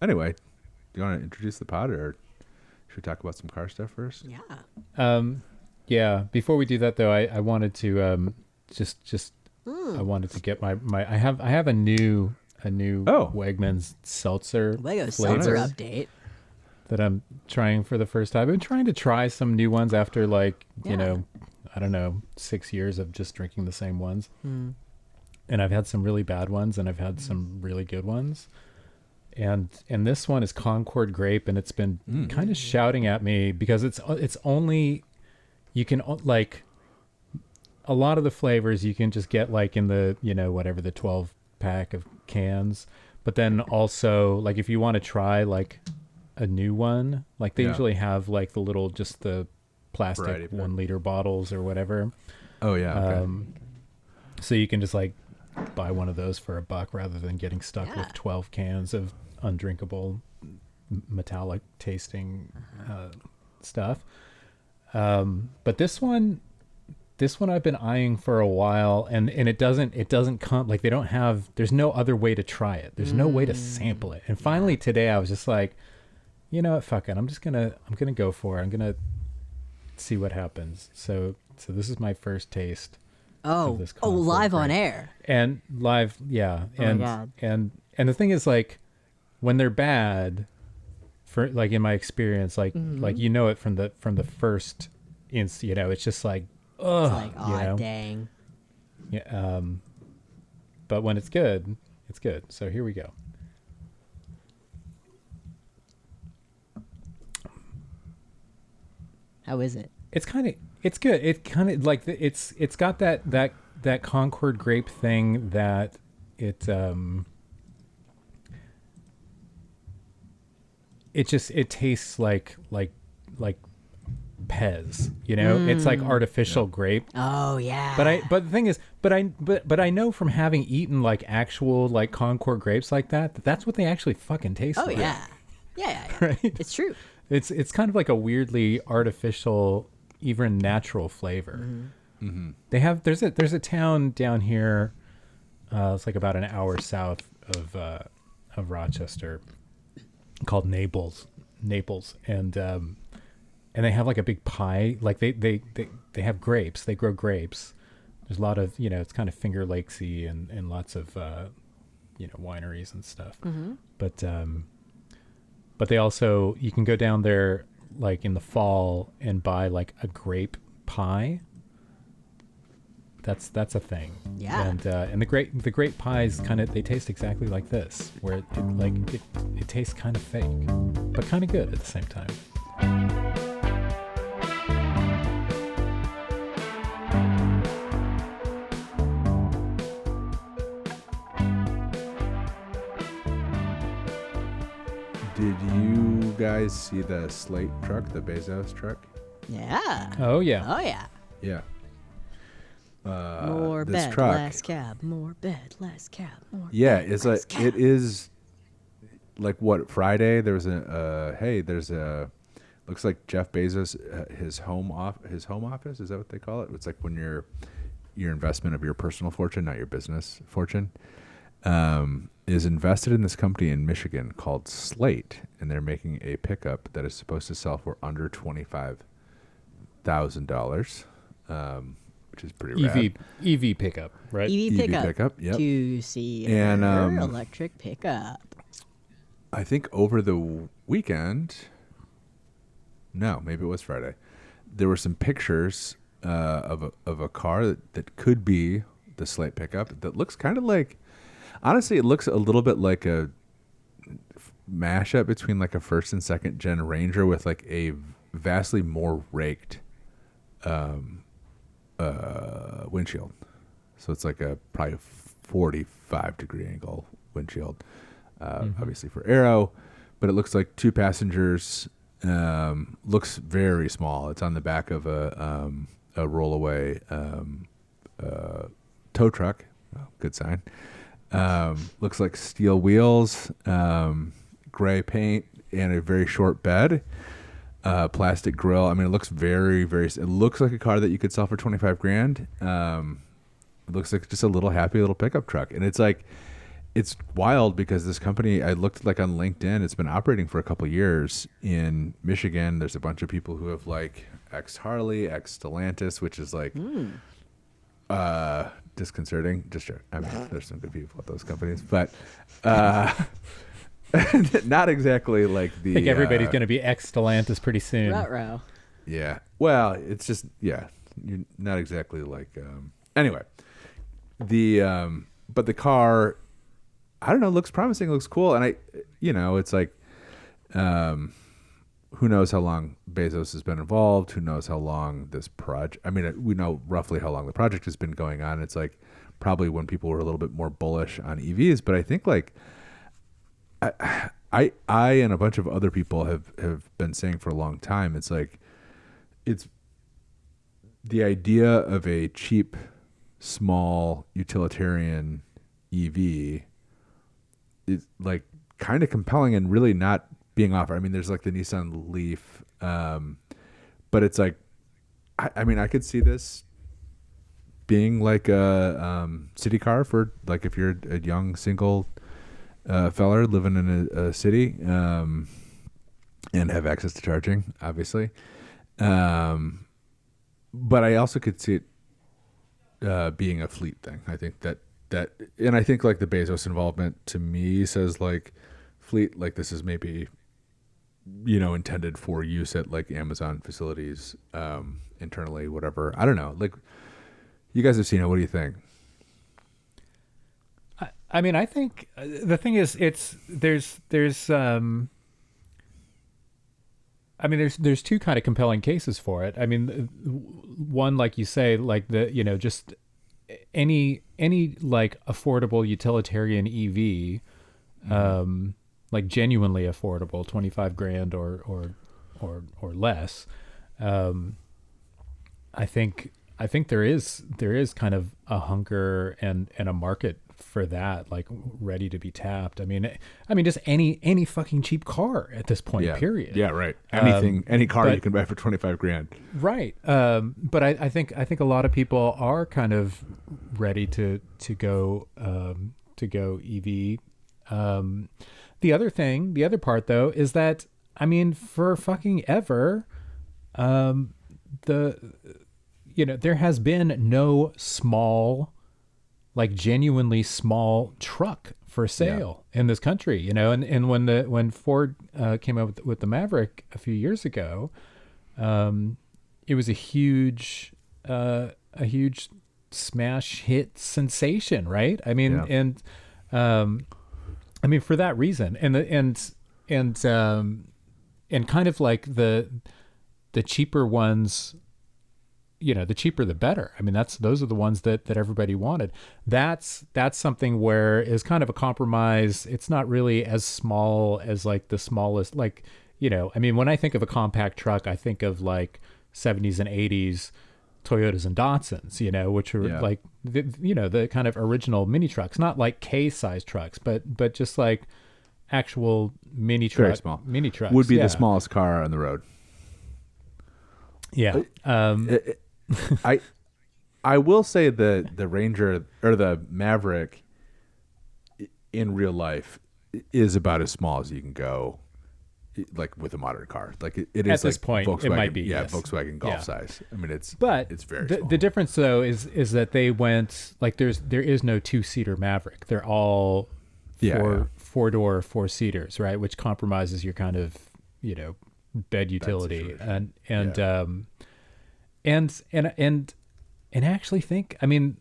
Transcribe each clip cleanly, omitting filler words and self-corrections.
Anyway, do you want to introduce the pod, or should we talk about some car stuff first? Yeah. Yeah. Before we do that, though, I wanted to just I wanted to get my I have a new Oh. Wegmans seltzer Lego flavor seltzer Nice. update. that I'm trying for the first time. I've been trying to try some new ones after like Yeah. you know, I don't know, 6 years of just drinking the same ones. Hmm. And I've had some really bad ones, and I've had some really good ones. And this one is Concord grape, and it's been kind of shouting at me because it's only you can like a lot of the flavors you can just get like in the whatever the 12 pack of cans, but then also like if you want to try like a new one, like they Yeah. usually have like the little just the plastic Variety pack. 1 liter bottles or whatever. Oh yeah. Okay. So you can just like buy one of those for $1 rather than getting stuck Yeah. with 12 cans of undrinkable metallic tasting stuff. But this one I've been eyeing for a while, and it doesn't come like they don't have. There's no other way to try it. There's no way to sample it. And finally today I was just like, you know what, fuck it. I'm gonna go for it. I'm gonna see what happens. So this is my first tast. Oh, this live on grape. air. And live, yeah. Oh my And God. and the thing is, like, when they're bad, for like in my experience, like you know it from the first it's just like, ugh, It's like, you oh, know? dang. Yeah. But when it's good, it's good. So here we go. How is it? It's good. It kind of like it's got that Concord grape thing that it tastes like Pez, it's like artificial grape. Oh, yeah. But the thing is, but I know from having eaten like actual like Concord grapes like that's what they actually fucking taste Oh, like. yeah. Yeah. Right? It's true. It's kind of like a weirdly artificial, even natural flavor. Mm-hmm. They have there's a town down here, it's like about an hour south of Rochester, called Naples, and they have like a big pie. Like they have grapes. They grow grapes. There's a lot of it's kind of Finger Lakesy and lots of wineries and stuff. Mm-hmm. But they also, you can go down there like in the fall and buy like a grape pie. That's a thing. Yeah. And the grape pies they taste exactly like this, where it tastes kind of fake, but kind of good at the same time. Did you guys see the Slate truck, the Bezos truck? Yeah. Oh yeah. Oh, yeah. Yeah. More this bed, truck. less cab. More bed, less cab. More Yeah, bed, it's less like cab. it is. Like what Friday? There was looks like Jeff Bezos his home office. Is that what they call it? It's like when your investment of your personal fortune, not your business fortune, is invested in this company in Michigan called Slate, and they're making a pickup that is supposed to sell for under $25,000, which is pretty rad. EV pickup, right? EV pickup. Yep. UC And, electric pickup. I think over the weekend, no, maybe it was Friday, there were some pictures of a car that could be the Slate pickup that looks kind of like, honestly, it looks a little bit like a mashup between like a first and second gen Ranger with like a vastly more raked windshield. So it's like a probably 45-degree angle windshield. Obviously for aero, but it looks like 2 passengers. Looks very small. It's on the back of a rollaway tow truck. Oh, good sign. Looks like steel wheels, gray paint, and a very short bed. Plastic grill. I mean, it looks very, very. It looks like a car that you could sell for $25,000. It looks like just a little happy little pickup truck, and it's it's wild because this company, I looked like on LinkedIn, it's been operating for a couple of years in Michigan. There's a bunch of people who have like ex Harley, ex Stellantis, which is like disconcerting. Just sure. I mean, there's some good people at those companies, but not exactly like the. I think everybody's going to be ex Stellantis pretty soon. Ruh-roh. Yeah. Well, it's just you're not exactly like. Anyway, but the car, I don't know, looks promising, looks cool, and it's like, who knows how long Bezos has been involved? Who knows how long this project? I mean, we know roughly how long the project has been going on. It's like probably when people were a little bit more bullish on EVs, but I think like I and a bunch of other people have been saying for a long time. It's like it's the idea of a cheap, small utilitarian EV is like kind of compelling and really not being offered. I mean, there's like the Nissan Leaf, but it's like, I mean, I could see this being like a city car for like if you're a young single feller living in a city and have access to charging, obviously. But I also could see it being a fleet thing. I think that, and I think like the Bezos involvement to me says like fleet, like this is maybe, intended for use at like Amazon facilities, internally, whatever. I don't know. Like you guys have seen it. What do you think? I mean, I think the thing is, there's two kind of compelling cases for it. I mean, one, like you say, like just any like affordable utilitarian EV, like genuinely affordable, 25 grand or less. I think there is kind of a hunger and a market for that, like ready to be tapped. I mean, just any fucking cheap car at this point, period. Yeah, right. Anything, any car you can buy for 25 grand. Right. But I think a lot of people are kind of ready to go EV. The other part though is that, I mean, for fucking ever, there has been no small, like genuinely small truck for sale in this country, and when Ford came up with the Maverick a few years ago, it was a huge smash hit sensation, right? I mean, I mean, for that reason, and kind of like the cheaper ones, the cheaper the better. I mean, those are the ones that everybody wanted. That's something where is kind of a compromise. It's not really as small as like the smallest, like, I mean, when I think of a compact truck, I think of like 70s and 80s Toyotas and Datsuns, which are like, the kind of original mini trucks, not like K-size trucks, but just like actual mini truck, very small mini trucks. Would be the smallest car on the road. Yeah. I will say the Ranger or the Maverick in real life is about as small as you can go, like with a modern car. Like it is at this like point, Volkswagen, it might be Volkswagen Golf size. I mean, it's very small. The difference though is that they went like there is no 2-seater Maverick. They're all four-door 4-seaters, right? Which compromises your kind of bed utility and I actually think, I mean,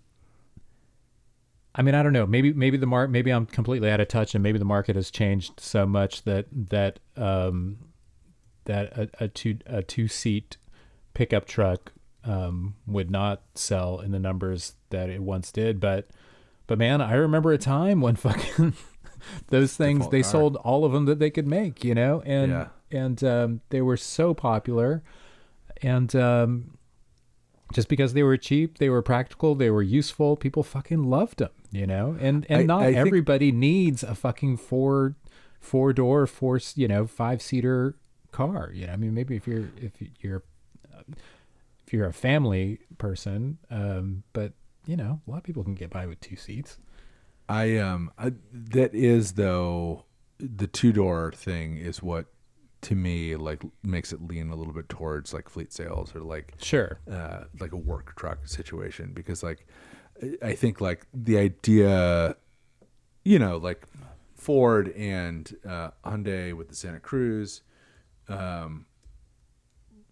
I don't know, maybe maybe I'm completely out of touch, and maybe the market has changed so much that a two-seat pickup truck would not sell in the numbers that it once did. But man, I remember a time when fucking those things, they sold all of them that they could make, and they were so popular, and just because they were cheap, they were practical, they were useful, people fucking loved them, and not everybody needs a fucking four-door, 5-seater car. I mean, maybe if you're a family person, but a lot of people can get by with 2 seats. That is though the two-door thing is what to me like makes it lean a little bit towards like fleet sales or Sure. like a work truck situation because like I think like the idea, like Ford and Hyundai with the Santa Cruz,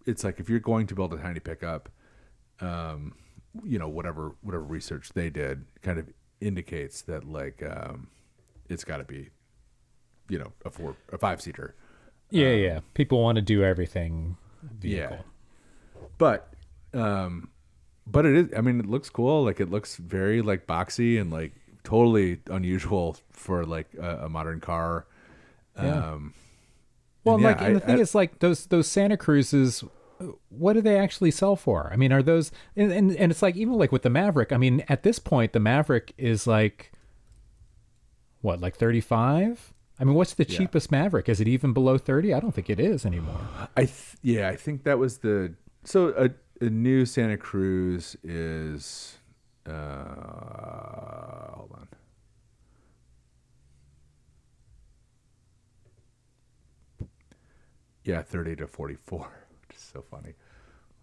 it's like if you're going to build a tiny pickup, whatever research they did kind of indicates that like it's got to be, a 5-seater. Yeah. People want to do everything vehicle. Yeah. But it is, I mean, it looks cool. Like it looks very like boxy and like totally unusual for like a modern car. Yeah. Well, the thing is like those Santa Cruzes, what do they actually sell for? I mean, are those, and it's like, even like with the Maverick, I mean, at this point, the Maverick is like, what, like 35? I mean, what's the cheapest Maverick? Is it even below 30? I don't think it is anymore. I think that was so a new Santa Cruz is, hold on. Yeah, 30 to 44, which is so funny.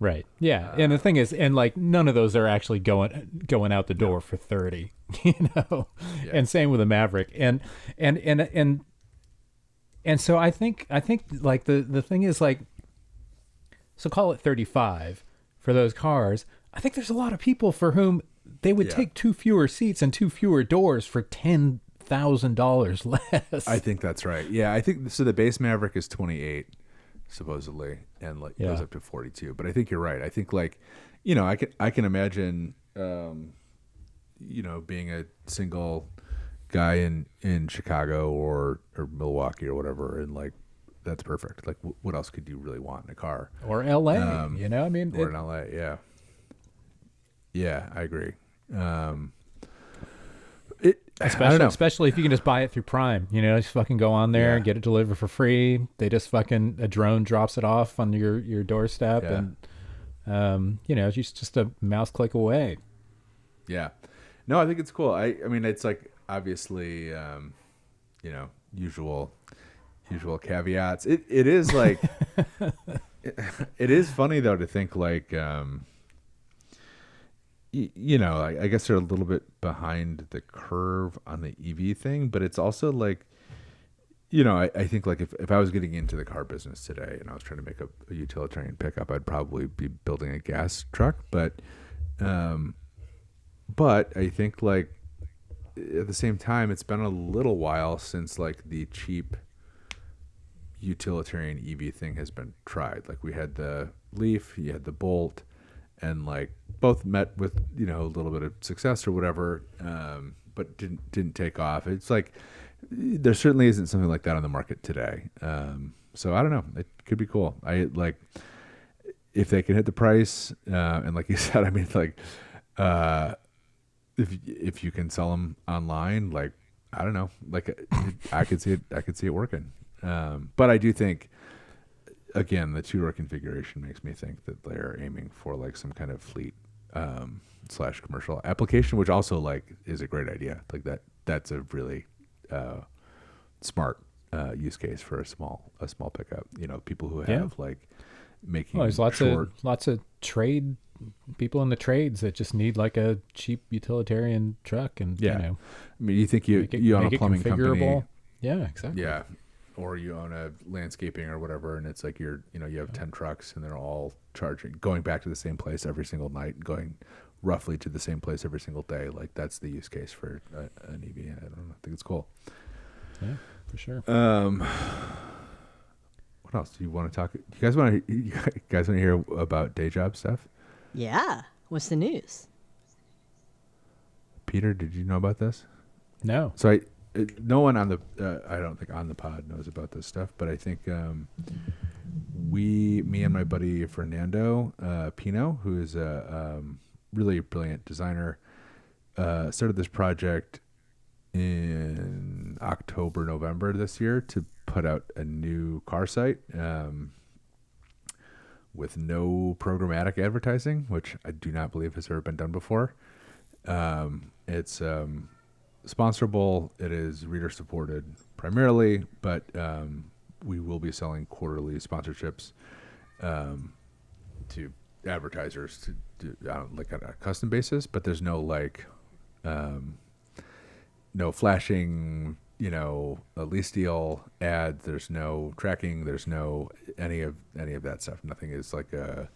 Right. Yeah. And the thing is, and like none of those are actually going out the door for 30, Yeah. And same with the Maverick. And so I think like the thing is like, so call it 35 for those cars. I think there's a lot of people for whom they would take 2 fewer seats and 2 fewer doors for $10,000 less. I think that's right. Yeah. I think so. The base Maverick is 28 supposedly, and like goes up to 42. But I think you're right. I think like, I can imagine, being a single guy in Chicago or Milwaukee or whatever, and like that's perfect. Like, what else could you really want in a car? Or L.A. I mean, or in L.A. Yeah. Yeah, I agree. Especially if you can just buy it through Prime, just fucking go on there, get it delivered for free. They just fucking, a drone drops it off on your doorstep, and it's just a mouse click away. Yeah, no, I think it's cool. I mean, it's like obviously, usual caveats. It is like, it is funny though to think like. I guess they're a little bit behind the curve on the EV thing, but it's also like, I think like if I was getting into the car business today and I was trying to make a utilitarian pickup, I'd probably be building a gas truck. But I think like at the same time, it's been a little while since like the cheap utilitarian EV thing has been tried. Like we had the Leaf, you had the Bolt, and like both met with a little bit of success or whatever, but didn't take off. It's like there certainly isn't something like that on the market today. So I don't know. It could be cool. I like if they can hit the price, and like you said, I mean, like if you can sell them online, like I don't know, like I could see it. I could see it working. But I do think. Again, the 2-door configuration makes me think that they're aiming for like some kind of fleet / commercial application, which also like is a great idea. Like that's a really smart use case for a small pickup. People who have like making. Well, there's lots of trade people in the trades that just need like a cheap utilitarian truck, and I mean, you think you own a plumbing company? Yeah, exactly. Yeah. Or you own a landscaping or whatever, and it's like you have 10 trucks and they're all going back to the same place every single night, going roughly to the same place every single day. Like that's the use case for an EV. I don't know. I think it's cool. Yeah, for sure. What else do you want to talk? You guys want to hear about day job stuff? Yeah. What's the news? Peter, did you know about this? No. So no one on the I don't think on the pod knows about this stuff, but I think me and my buddy Fernando Pino, who is a really brilliant designer, started this project in November this year to put out a new car site with no programmatic advertising, which I do not believe has ever been done before. It's sponsorable. It is reader supported primarily, but we will be selling quarterly sponsorships to advertisers to do like on a custom basis. But there's no like no flashing, a lease deal ad. There's no tracking. There's no any of that stuff. Nothing is like a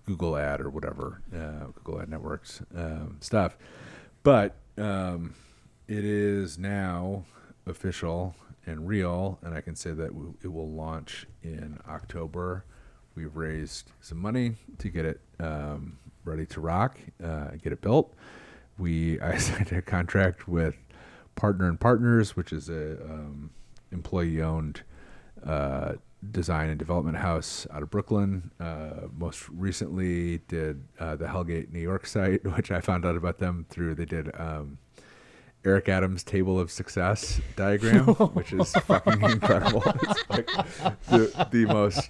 Google ad or whatever, Google Ad Networks stuff. But it is now official and real, and I can say that it will launch in October. We've raised some money to get it ready to rock, get it built. I signed a contract with Partner and Partners, which is a employee-owned design and development house out of Brooklyn. Most recently did the Hellgate, New York site, which I found out about them through. They did Eric Adams' Table of Success diagram, which is fucking incredible. It's like the most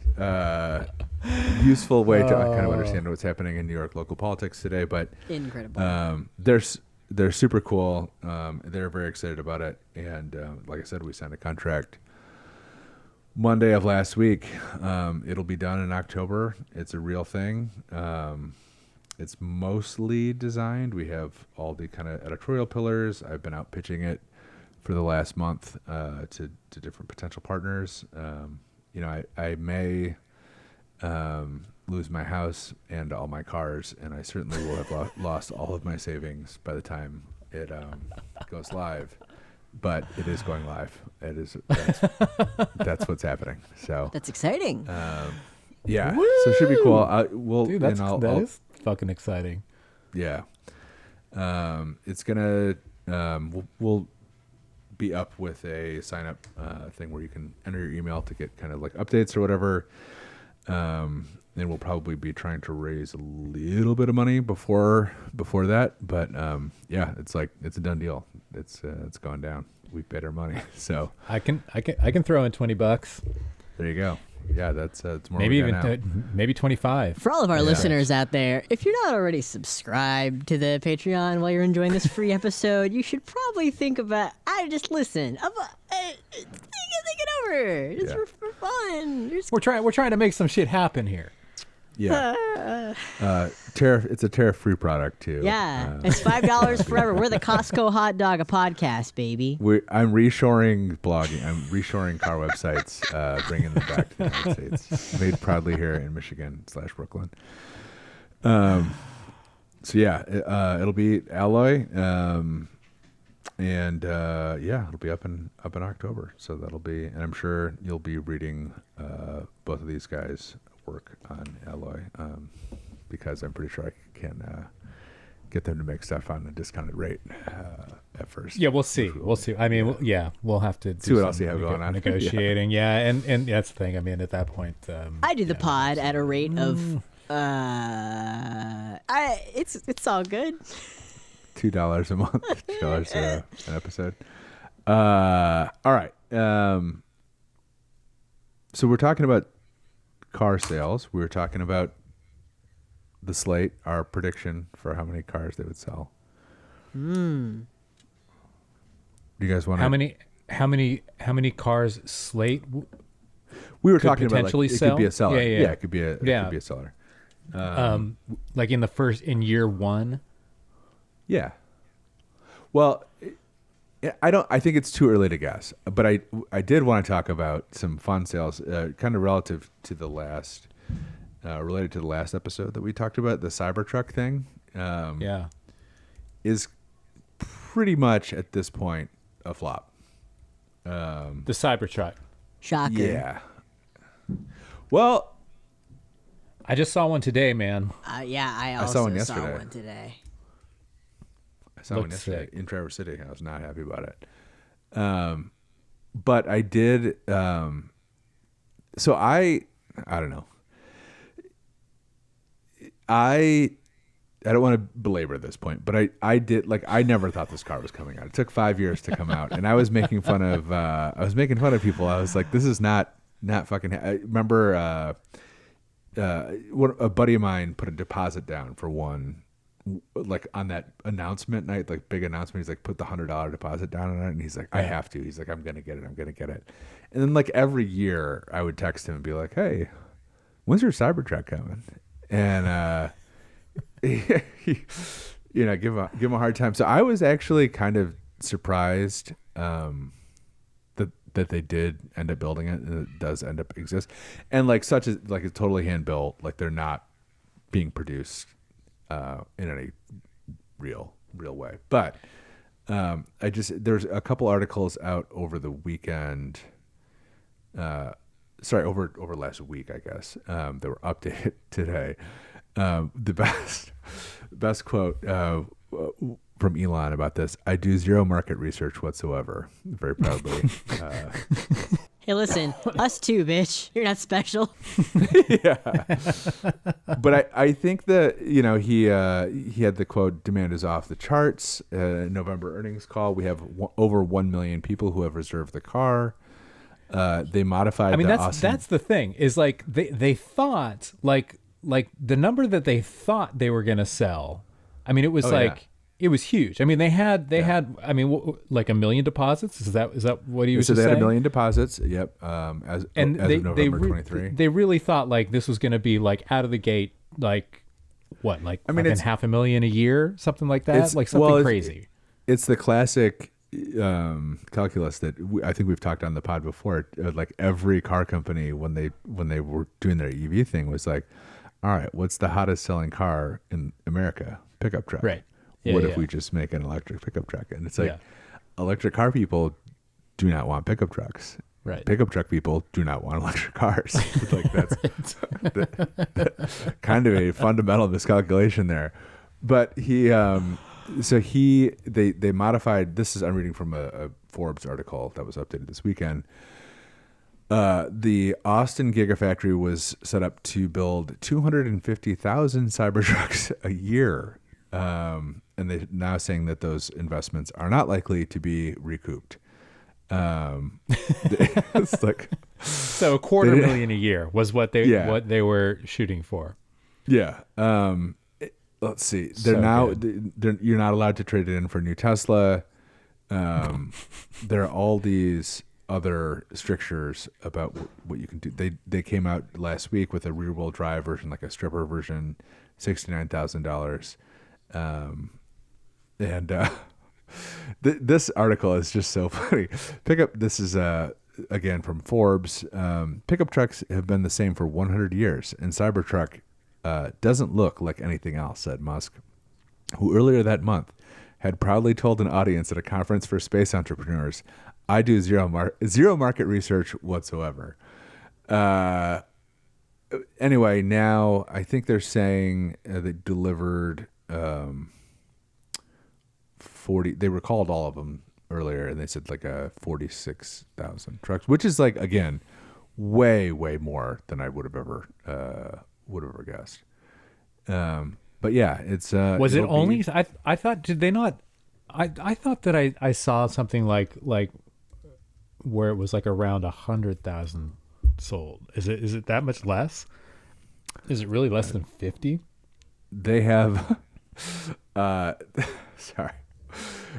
useful way to kind of understand what's happening in New York local politics today. But incredible. They're super cool. They're very excited about it. And like I said, we signed a contract Monday of last week. It'll be done in October. It's a real thing. It's mostly designed. We have all the kind of editorial pillars. I've been out pitching it for the last month to different potential partners. I may lose my house and all my cars, and I certainly will have lost all of my savings by the time it goes live. But it is going live. That's what's happening. So That's exciting. yeah. Woo! So it should be cool. Dude, that is fucking exciting. Yeah. It's gonna we'll be up with a sign up thing where you can enter your email to get kind of like updates or whatever. And we'll probably be trying to raise a little bit of money before that. But yeah, it's a done deal. It's going down. We paid our money, so I can throw in $20. there you go. Yeah, it's more. Maybe even maybe 25. For all of our listeners out there, if you're not already subscribed to the Patreon while you're enjoying this free episode, you should probably think about, just listen. Think it over. Just for fun. We're trying to make some shit happen here. Yeah. It's a tariff-free product too. Yeah, it's $5 forever. We're the Costco hot dog of podcast, baby. I'm reshoring blogging. I'm reshoring car websites, bringing them back to the United States. Made proudly here in Michigan / Brooklyn. So yeah, it'll be Alloy, and yeah, it'll be up in October. So that'll be, and I'm sure you'll be reading both of these guys work on Alloy, because I'm pretty sure I can get them to make stuff on a discounted rate at first. Yeah, we'll see. I mean, we'll have to see what else you have going on. Negotiating, yeah, and that's the thing. I mean, at that point, I do the pod at a rate of it's all good. $2 a month, $2 an episode. All right. So we're talking about car sales. We were talking about the Slate, our prediction for how many cars they would sell. Do you guys want to? How many cars Slate? We were could talking about potentially it sell? could be a seller. Yeah. It could be a seller. Like in year one. Yeah. Well, I think it's too early to guess, but I did want to talk about some fun sales, kind of relative to the last, related to the last episode that we talked about, the Cybertruck thing. Is pretty much at this point a flop. The Cybertruck. Shocker. Yeah. Well, I just saw one today, man. I saw also one saw yesterday. one today. I saw one Looks yesterday sick. in Traverse City. I was not happy about it. But I did. So I don't know. I don't want to belabor this point, but I did, like, I never thought this car was coming out. It took 5 years to come out, and I was making fun of people. I was like, this is not fucking. I remember a buddy of mine put a deposit down for one like on that announcement night, like big announcement, he's like, put the $100 deposit down on it, and he's like, I have to. He's like, I'm gonna get it. And then like every year, I would text him and be like, hey, when's your Cybertruck coming? And give him a hard time. So I was actually kind of surprised that they did end up building it, and it does end up exist, and like such as like it's totally hand built, like they're not being produced in any real way. But there's a couple articles out over the weekend. Over last week, I guess. They were updated today. The best quote from Elon about this: "I do zero market research whatsoever." Very proudly. Hey, listen, us too, bitch. You're not special. Yeah. But I think that, he had the quote, "Demand is off the charts." November earnings call, we have over 1 million people who have reserved the car. They modified. I mean, that's the thing is like they thought like the number that they thought they were going to sell. I mean, it was it was huge. I mean, they had I mean, like 1 million deposits. Is that what he was so just they had saying? 1 million deposits. Yep. As of November 23. They really thought like this was going to be like out of the gate, like what, like I mean, it's 500,000 a year, something like that, like something crazy. It's the classic calculus that I think we've talked on the pod before. Like every car company when they were doing their EV thing was like, all right, what's the hottest selling car in America? Pickup truck. Right. Yeah, what if we just make an electric pickup truck? And it's like, Yeah. electric car people do not want pickup trucks. Right. Pickup truck people do not want electric cars. Like that's kind of a fundamental miscalculation there. But they modified. I'm reading from a Forbes article that was updated this weekend. The Austin Gigafactory was set up to build 250,000 Cybertrucks a year. And they're now saying that those investments are not likely to be recouped. It's like, so $250,000 a year was what they were shooting for. Yeah. Let's see. You're not allowed to trade it in for a new Tesla. There are all these other strictures about what you can do. They came out last week with a rear wheel drive version, like a stripper version, $69,000. This article is just so funny. This is again from Forbes. Pickup trucks have been the same for 100 years, and Cybertruck doesn't look like anything else, said Musk, who earlier that month had proudly told an audience at a conference for space entrepreneurs, "I do zero market research whatsoever." Anyway, now I think they're saying they delivered 40. They recalled all of them earlier, and they said like 46,000 trucks, which is like, again, way more than I would have ever guessed. But yeah, it's was it only? I thought, did they not? I thought that I saw something like where it was like around 100,000 sold. Is it that much less? Is it really less than 50? They have sorry.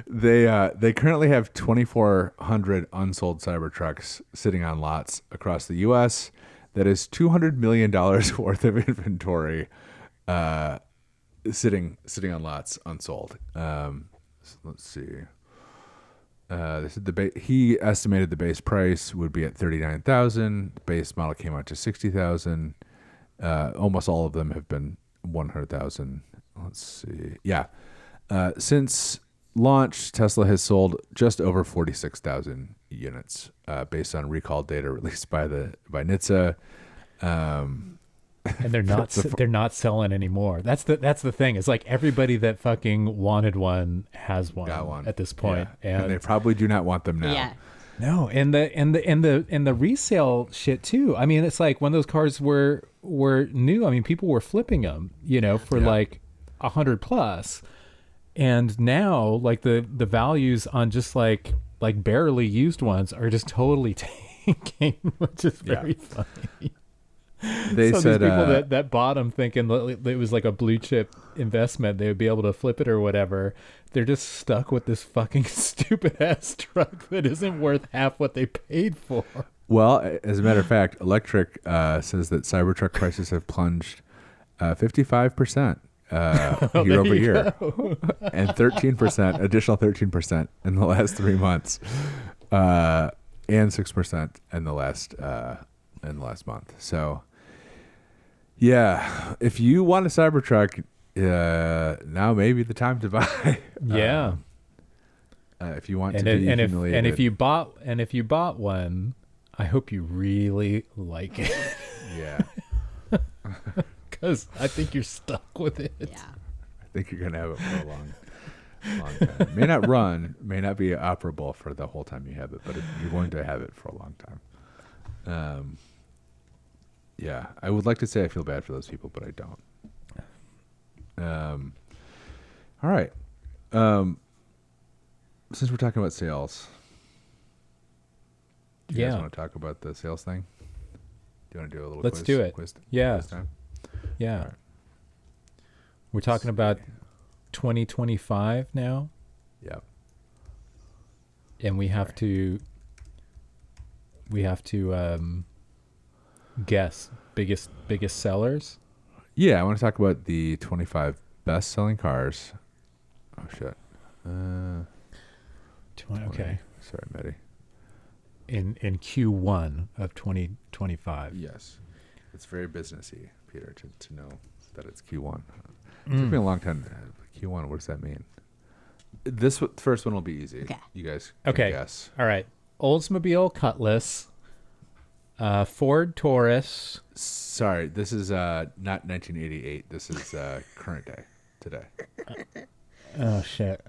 They currently have 2,400 unsold Cybertrucks sitting on lots across the U.S. That is $200 million worth of inventory sitting on lots unsold. So let's see. He estimated the base price would be at $39,000. The base model came out to $60,000. Almost all of them have been $100,000. Let's see. Yeah. Since launch, Tesla has sold just over 46,000 units, based on recall data released by NHTSA. And they're not selling anymore. That's the thing. It's like everybody that fucking wanted one has one, got one at this point. Yeah. And they probably do not want them now. Yeah. No, and the resale shit too. I mean, it's like when those cars were new. I mean, people were flipping them, for like 100+, and now like the values on just like barely used ones are just totally tanking, which is very funny. They so said these people that bought them thinking that it was like a blue chip investment, they would be able to flip it or whatever. They're just stuck with this fucking stupid ass truck that isn't worth half what they paid for. well, as a matter of fact, Electric says that Cybertruck prices have plunged 55% year over year, and 13%, additional 13% in the last 3 months, and 6% in the last month. So, yeah, if you want a Cybertruck, now may be the time to buy. Yeah. If you want And to be humiliated, if you bought one, I hope you really like it. yeah, Because I think you're stuck with it. Yeah. I think you're gonna have it for a long time. May not run, may not be operable for the whole time you have it, but you're going to have it for a long time. Yeah, I would like to say I feel bad for those people, but I don't. All right. Since we're talking about sales, do you guys want to talk about the sales thing? Do you want to do a little? Let's quiz, do it. Quiz time? Yeah. All right. We're talking about 2025 now, Yeah. and we have to guess biggest sellers. Yeah, I want to talk about the 25 best-selling cars. Oh shit. 20, okay. Sorry, Maddie. In Q1 of 2025. Yes. It's very businessy, Peter, to know that it's Q1. It took me a long time. Q1, what does that mean? This first one will be easy. Okay. You guys can Okay. guess. All right. Oldsmobile Cutlass, Ford Taurus. Sorry, this is not 1988. This is current day, today. Oh shit.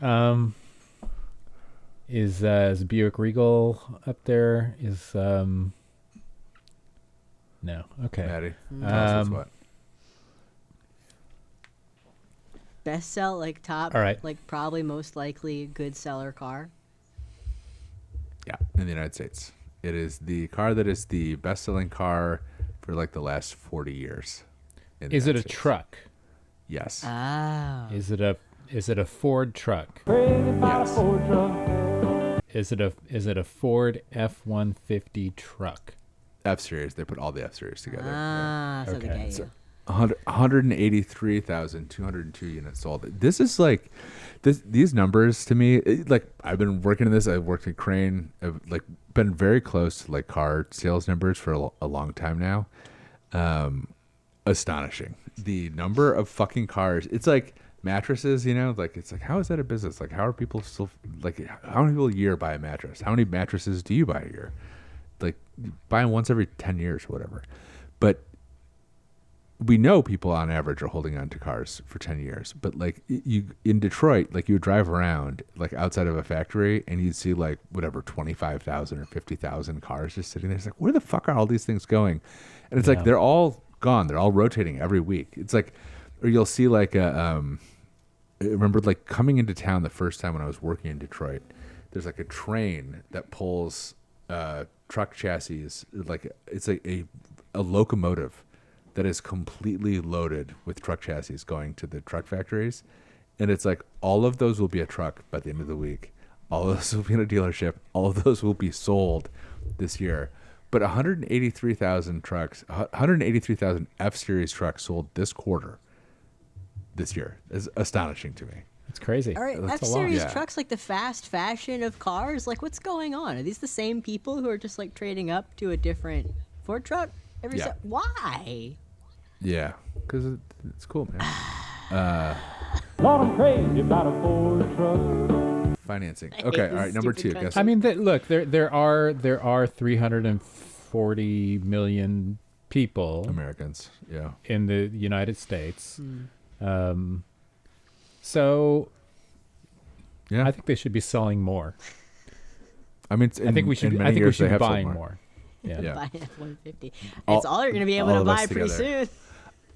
Is Buick Regal up there? No. Okay. Maddie, tell us what. Best sell, like top, All right. like probably most likely good seller car. Yeah, in the United States. It is the car that is the best-selling car for like the last 40 years. in the Is it a United States. truck? Yes. Oh. Is it a Ford truck? Yes. Is it a Ford F-150 truck? F-Series. They put all the F-Series together. Ah, so they Okay. get you. 183,202 units sold. This is like these numbers to me, like I've been working in this. I've worked at Crane. I've like been very close to like car sales numbers for a long time now. Astonishing. The number of fucking cars. It's like mattresses, you know, like it's like, how is that a business? Like, how are people still like, how many people a year buy a mattress? How many mattresses do you buy a year? Like, you buy them once every 10 years or whatever. But we know people on average are holding on to cars for 10 years, but like you in Detroit, like you would drive around like outside of a factory and you'd see like whatever 25,000 or 50,000 cars just sitting there. It's like, where the fuck are all these things going? And it's like they're all gone. They're all rotating every week. It's like, or you'll see like I remember like coming into town the first time when I was working in Detroit. There's like a train that pulls truck chassis, like it's a locomotive that is completely loaded with truck chassis going to the truck factories. And it's like, all of those will be a truck by the end of the week. All of those will be in a dealership. All of those will be sold this year. But 183,000 trucks, 183,000 F-Series trucks sold this quarter this year is astonishing to me. It's crazy. All right, That's a lot. F-Series Yeah. trucks, like the fast fashion of cars. Like, what's going on? Are these the same people who are just like trading up to a different Ford truck? Yeah. Why? Yeah, because it's cool, man. Lord, I'm crazy about a Ford truck. Financing. hate Okay, all this right, number stupid 2. Guess. I mean, look, there are 340 million people Americans. Yeah. in the United States. So Yeah. I think they should be selling more. I mean, I think we should. I think we should be buying more. Yeah. Yeah. Buy an F-150. All- It's all you're going to be able all to of us buy pretty together.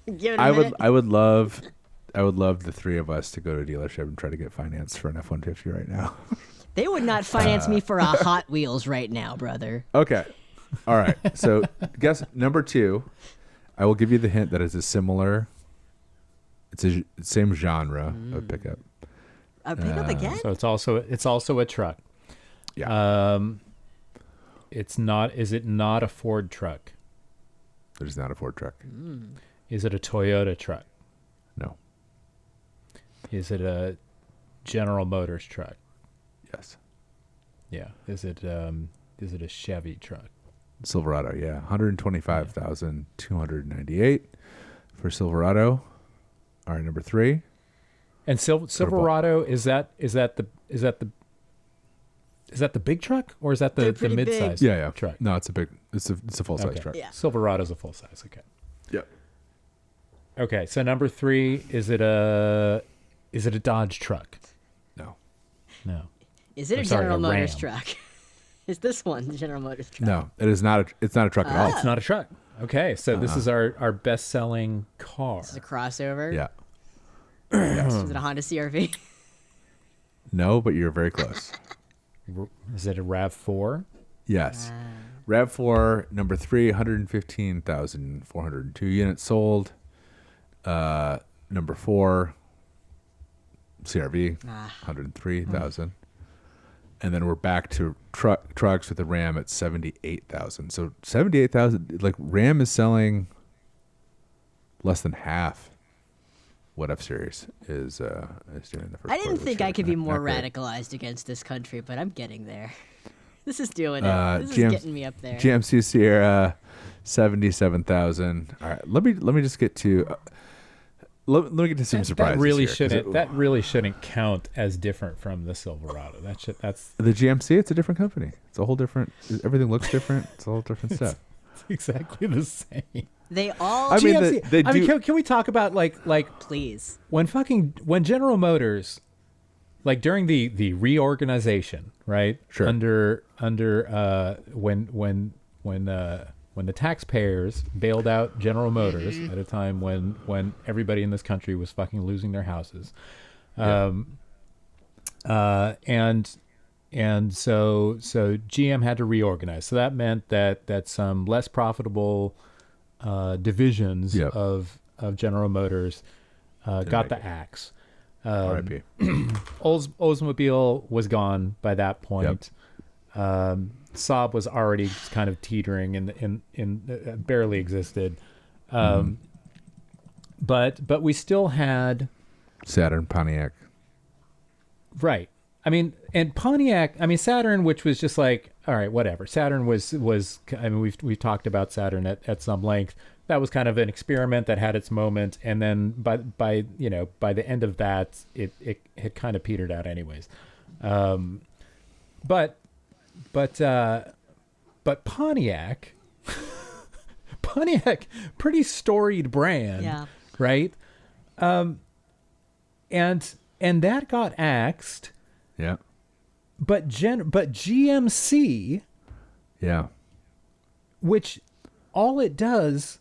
soon. Give it a I minute. would love the three of us to go to a dealership and try to get financed for an F-150 right now. They would not finance me for a Hot Wheels right now, brother. Okay. All right. So guess number 2. I will give you the hint that it's a similar. It's a same genre of pickup. A pickup again? So it's also a truck. Yeah. It's not. Is it not a Ford truck? It is not a Ford truck. Is it a Toyota truck? No. Is it a General Motors truck? Yes. Yeah. Is it a Chevy truck? Silverado. Yeah. 125,298 for Silverado. All right, number 3. And Silverado is that the big truck or is that They're the pretty big. mid-size Yeah. truck? No, it's a full size Okay. truck. Yeah. Silverado's a full size. Okay. Yep. Okay. So number 3, is it a Dodge truck? No. No. Is it I'm a sorry, General a Motors Ram. truck? Is this one the General Motors truck? No, it is not. It's not a truck at all. It's not a truck. Okay. So this is our best-selling car. Is it a crossover? Yeah. Is it a Honda CR-V? No, but you're very close. Is it a RAV4? Yes. RAV4, number 3, 115,402 units sold. Number 4, CRV, 103,000. And then we're back to trucks with the Ram at 78,000. So 78,000, like Ram is selling less than half what F-Series is doing in the first I quarter didn't of this think year. I could be Not more great. radicalized against this country, but I'm getting there. This is doing it. This is GM getting me up there. GMC Sierra, 77,000. All right, let me just get to let me get to some surprises. That really here, 'cause shouldn't. That really shouldn't count as different from the Silverado. That's the GMC. It's a different company. It's a whole different. Everything looks different. It's a whole different stuff. exactly the same. They all. I mean, GMC they do. can we talk about like please. when General Motors, like during the reorganization, right? Sure. Under when the taxpayers bailed out General Motors at a time when everybody in this country was fucking losing their houses, and so GM had to reorganize. So that meant that some less profitable divisions Yep. of General Motors got the make it. axe. R.I.P. Oldsmobile was gone by that point. Saab was already just kind of teetering in barely existed. But we still had Saturn, Pontiac. right. I mean, and Pontiac. I mean, Saturn, which was just like, all right, whatever. Saturn was. I mean, we've talked about Saturn at some length. That was kind of an experiment that had its moment, and then by the end of that, it had kind of petered out, anyways. But Pontiac, pretty storied brand, Yeah. right? And that got axed. Yeah. But GMC, Yeah. which all it does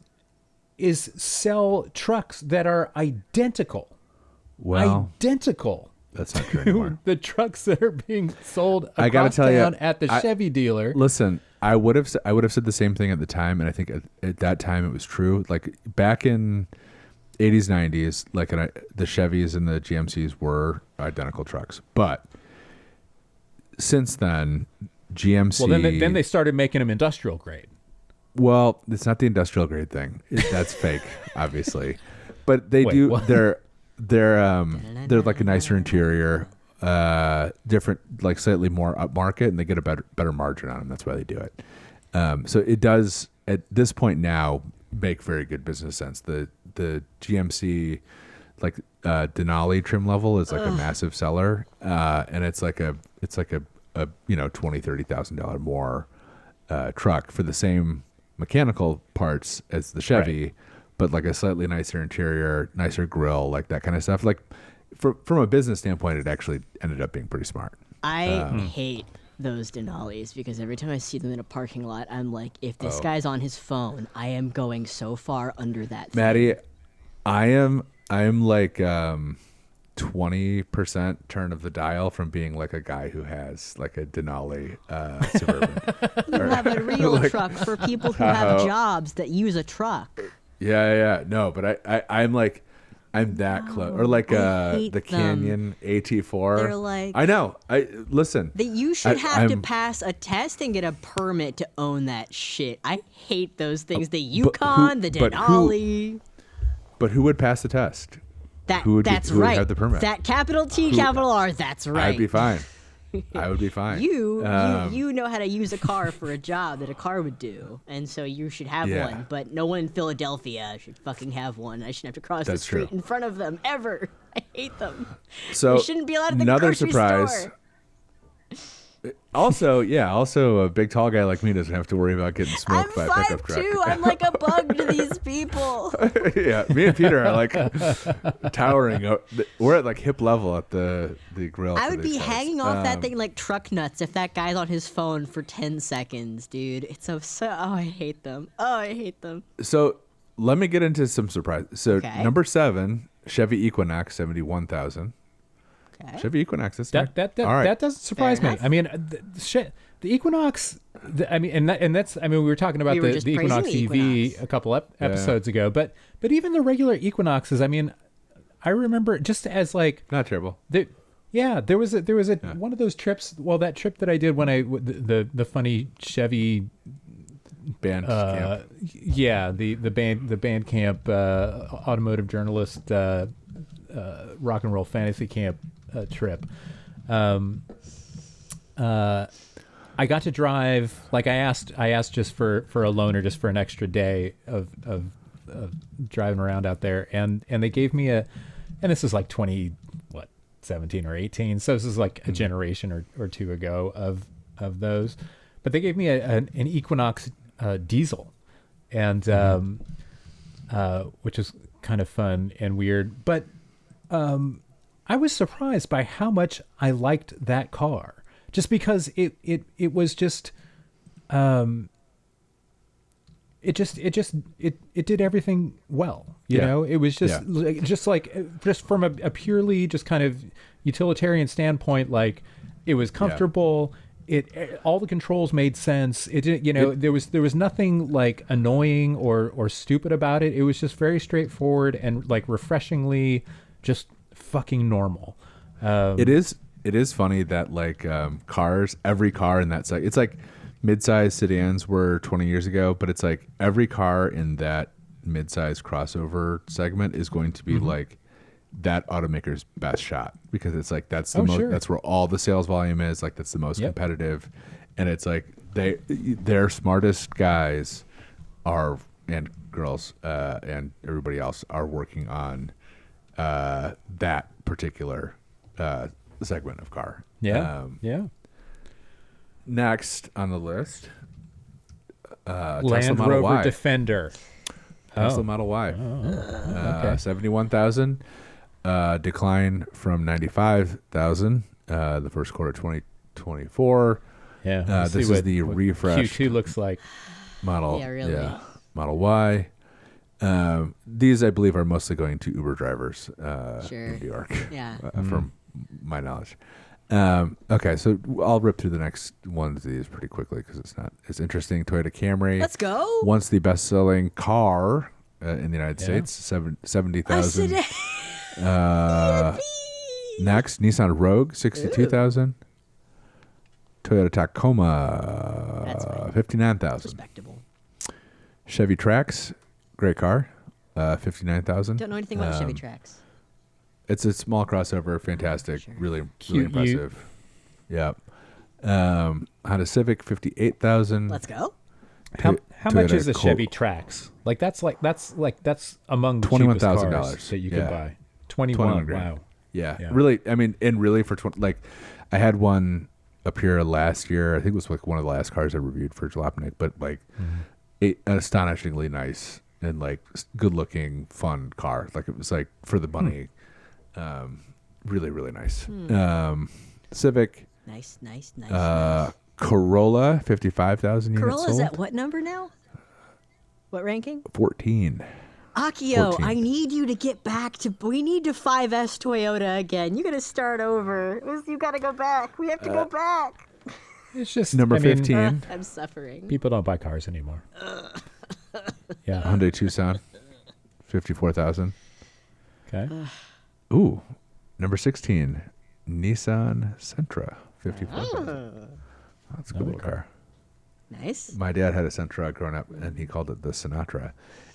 is sell trucks that are identical. Well, Identical that's not true to anymore. the trucks that are being sold I gotta across tell you, town at the I- Chevy dealer. Listen, I would have said the same thing at the time, and I think at that time it was true. Like back in 80s, 90s, like the Chevys and the GMCs were identical trucks, but since then, GMC. Well, then they started making them industrial grade. Well, it's not the industrial grade thing. That's fake, obviously. But they Wait, do. what? They're like a nicer interior, different, like slightly more upmarket, and they get a better margin on them. That's why they do it. So it does at this point now make very good business sense. The GMC like Denali trim level is like a massive seller, and it's like a $20,000-$30,000 more truck for the same mechanical parts as the Chevy, Right. but like a slightly nicer interior, nicer grille, like that kind of stuff. Like from a business standpoint, it actually ended up being pretty smart. I hate those Denali's because every time I see them in a parking lot, I'm like, if this guy's on his phone, I am going so far under that thing. Maddie, I am like 20% turn of the dial from being like a guy who has like a Denali Suburban. You have a real truck for people who have jobs that use a truck. Yeah. No, but I'm like, I'm that close. Or like I hate the them. Canyon AT4. They're like- I know. Listen. That you should have to I'm- pass a test and get a permit to own that shit. I hate those things. The but Yukon, the but who- Denali. But who would pass the test? That who would that's who would right. have the permit? That capital T, capital R. That's right. I'd be fine. I would be fine. You know how to use a car for a job that a car would do, and so you should have Yeah. one. But no one in Philadelphia should fucking have one. I shouldn't have to cross the That's street true. in front of them ever. I hate them. So They shouldn't be allowed at the another grocery surprise. store. Also, a big tall guy like me doesn't have to worry about getting I'm smoked by a pickup truck. 5'2". I'm like a bug to these people. Yeah, me and Peter are like towering. We're at like hip level at the grill. I for would these be guys. hanging off that thing like truck nuts if that guy's on his phone for 10 seconds, dude. It's so I hate them. Oh, I hate them. So let me get into some surprises. So Okay. number 7, Chevy Equinox, 71,000. Okay. Chevy Equinox. That's That all right. that doesn't surprise Fair me. enough. I mean, the Equinox. That's. I mean, we were talking about We were the just Equinox praising EV the Equinox. a couple episodes ago, but even the regular Equinoxes. I mean, I remember just as like Not terrible. there was a one of those trips. Well, that trip that I did when the funny Chevy. Band camp. Yeah, the band camp automotive journalist rock and roll fantasy camp trip. I got to drive, like I asked just for a loaner, just for an extra day of driving around out there, and they gave me and this is like 17 or 18, so this is like a generation or two ago of those, but they gave me an Equinox diesel, and which is kind of fun and weird, but I was surprised by how much I liked that car, just because it was just it did everything well, you know. It was just just from a purely just kind of utilitarian standpoint, like it was comfortable. All the controls made sense. It didn't, you know, there was nothing like annoying or stupid about it. It was just very straightforward and like refreshingly just fucking normal. It is funny that like cars, every car in that it's like mid-size sedans were 20 years ago, but it's like every car in that mid-size crossover segment is going to be like that automaker's best shot, because it's like that's the most that's where all the sales volume is, like that's the most competitive, and it's like their smartest guys are, and girls and everybody else are working on that particular segment of car. Next on the list, Tesla Land Model Rover Y. Defender. Tesla Model Y. Okay. 71,000, decline from 95,000 the first quarter of 2024. Yeah. This is the refreshed Q2 looks like. model. Yeah, really. Model Y. These, I believe, are mostly going to Uber drivers Sure. in New York, Yeah. from my knowledge. Okay, so I'll rip through the next one of these pretty quickly because it's interesting. Toyota Camry. Let's go. Once the best-selling car in the United States, 70,000. Next, Nissan Rogue, 62,000. Toyota Tacoma, That's fine. 59,000. Respectable. Chevy Trax, great car, 59,000. Don't know anything about Chevy Trax. It's a small crossover, fantastic, really Cute impressive. Yep. Honda Civic, 58,000. Let's go. How much Toyota is a Col- Chevy Trax? That's among the cheapest $21,000 cars that you can Yeah. buy. 21. grand. Wow. Yeah. Yeah. Really, I mean, and really for I had one up here last year. I think it was like one of the last cars I reviewed for Jalopnik, but like an astonishingly nice and like good looking, fun car. Like it was like for the money, really, really nice. Civic, Nice, nice, nice. Corolla, 55,000 units Corolla is sold. at what number now? What ranking? 14. Akio, 14. I need you to get back to. We need to 5S Toyota again. You got to start over. You got to go back. We have to go back. It's just Number I mean, 15, I'm suffering. people don't buy cars anymore. Yeah. Hyundai Tucson. $54,000. Okay. Ooh, number 16, Nissan Sentra, $54,000. That's a cool Another car. Nice. My dad had a Sentra growing up, and he called it the Sinatra,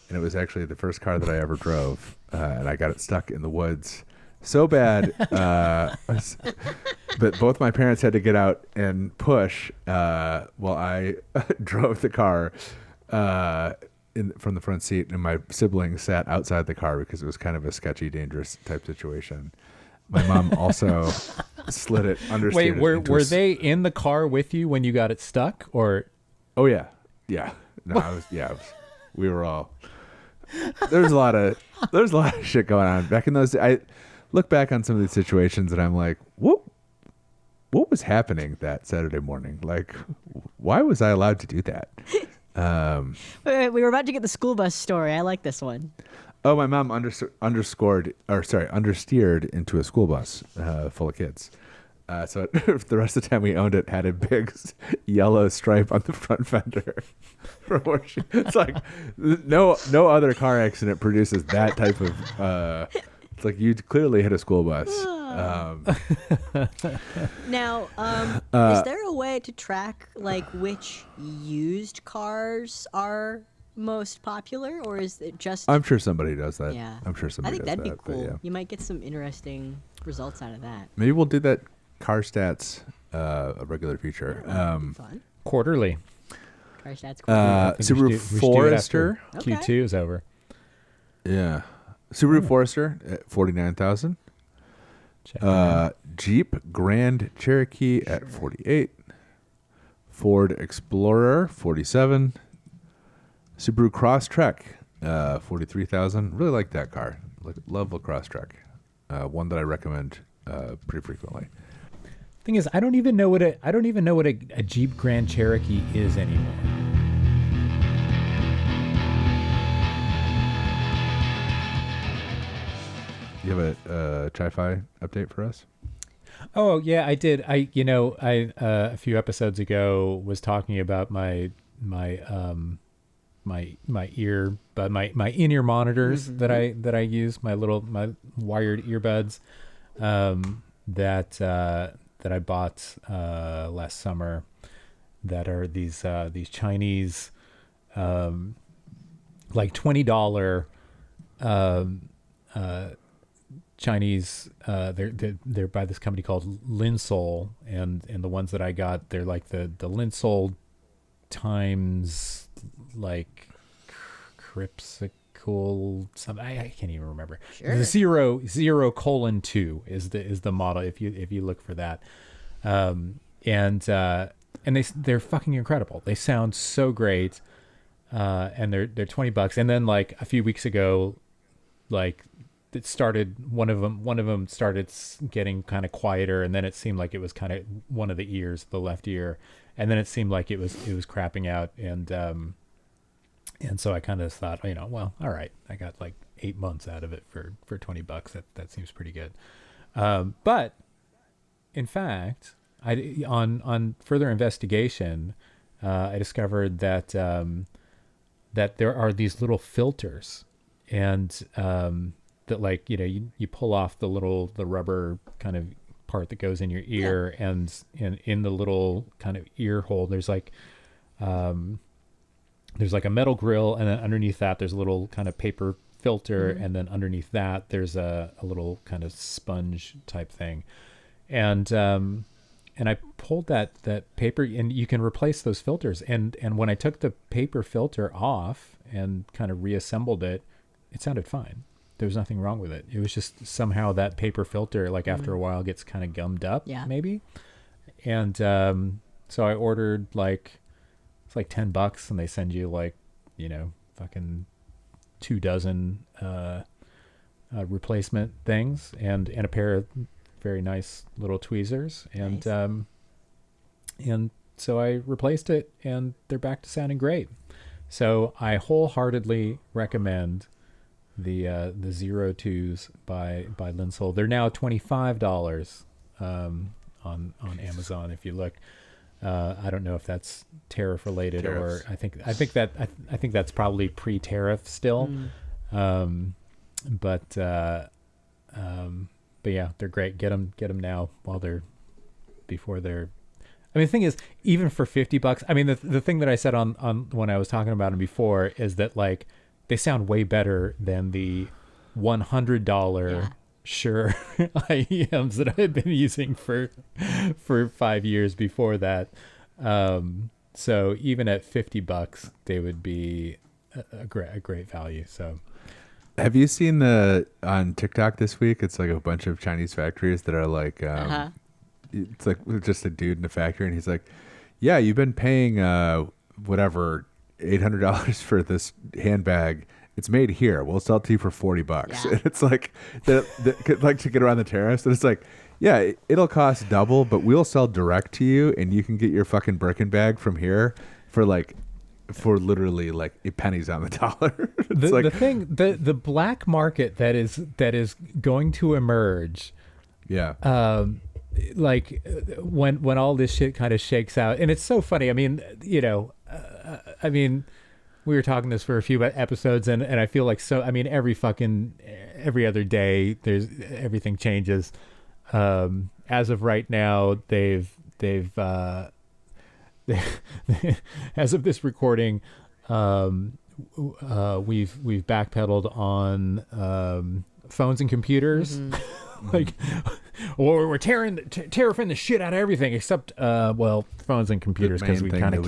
and it was actually the first car that I ever drove, and I got it stuck in the woods so bad. But both my parents had to get out and push while I drove the car from the front seat, and my siblings sat outside the car because it was kind of a sketchy, dangerous type situation. My mom also slid it, understeered Wait, it were they in the car with you when you got it stuck, or? Oh yeah. No, we were all. There's a lot of shit going on back in those days. I look back on some of these situations and I'm like, what was happening that Saturday morning? Like, why was I allowed to do that? Wait, we were about to get the school bus story. I like this one. Oh, my mom understeered into a school bus full of kids. So the rest of the time we owned it had a big yellow stripe on the front fender. It's like no other car accident produces that type of. It's like you clearly hit a school bus. Now, is there a way to track like which used cars are most popular, or is it just? I'm sure somebody does that. Yeah, I'm sure I somebody think does that'd that. be cool. Yeah. You might get some interesting results out of that. Maybe we'll do that car stats a regular feature. Fun. Quarterly. Car stats. Cool. I think Subaru we should do it Forester. after Okay. Q2 is over. Yeah. Subaru Forester at $49,000. Check it out. Jeep Grand Cherokee at $48,000. Ford Explorer $47,000. Subaru Crosstrek $43,000. Really like that car. Love the Crosstrek. One that I recommend pretty frequently. Thing is, I don't even know what a Jeep Grand Cherokee is anymore. You have a Chi-Fi update for us? Oh yeah, I did. I a few episodes ago was talking about my in-ear monitors that I use, my wired earbuds that I bought last summer, that are these Chinese like $20 Chinese they're by this company called Linsol, and the ones that I got, they're like the Linsol times like Cripsicle something, I can't even remember. Sure. The 0:2 is the model if you look for that. And they're fucking incredible. They sound so great. And they're $20. And then like a few weeks ago, like it started, one of them started getting kind of quieter, and then it seemed like it was kind of one of the ears, the left ear, and then it seemed like it was crapping out, and so I kind of thought, well, all right, I got like 8 months out of it for $20. That seems pretty good. But in fact, on further investigation, I discovered that that there are these little filters, and that, like, you pull off the rubber kind of part that goes in your ear, and in the little kind of ear hole, there's like a metal grill, and then underneath that there's a little kind of paper filter, and then underneath that there's a little kind of sponge type thing, and I pulled that paper, and you can replace those filters, and when I took the paper filter off and kind of reassembled it, it sounded fine. There was nothing wrong with it. It was just somehow that paper filter, like after a while, gets kind of gummed up, maybe. And so I ordered it's like $10, and they send you fucking 24 replacement things, and a pair of very nice little tweezers, and Nice. And so I replaced it, and they're back to sounding great. So I wholeheartedly recommend the 02s by Linsol. They're now $25 on Amazon if you look. I don't know if that's tariff related, Tariffs. or I think that's probably pre-tariff still. But yeah, they're great. Get them now before they're. I mean, the thing is, even for $50, I mean, the thing that I said on when I was talking about them before is that like they sound way better than the $100 Shure IEMs that I've been using for 5 years before that. So even at $50, they would be a great value. So. Have you seen on TikTok this week? It's like a bunch of Chinese factories that are like, it's like just a dude in a factory, and he's like, "Yeah, you've been paying whatever $800 for this handbag. It's made here. We'll sell it to you for $40." Yeah. And it's like like to get around the tariffs. And it's like, yeah, it'll cost double, but we'll sell direct to you, and you can get your fucking Birkin bag from here for literally like pennies on the dollar. The black market that is going to emerge. Yeah. Like when all this shit kind of shakes out, and it's so funny. I mean, we were talking this for a few episodes, and I feel like every other day everything changes. As of right now, they've as of this recording, we've backpedaled on phones and computers. Like, or we're tariffing the shit out of everything except phones and computers, because we kind of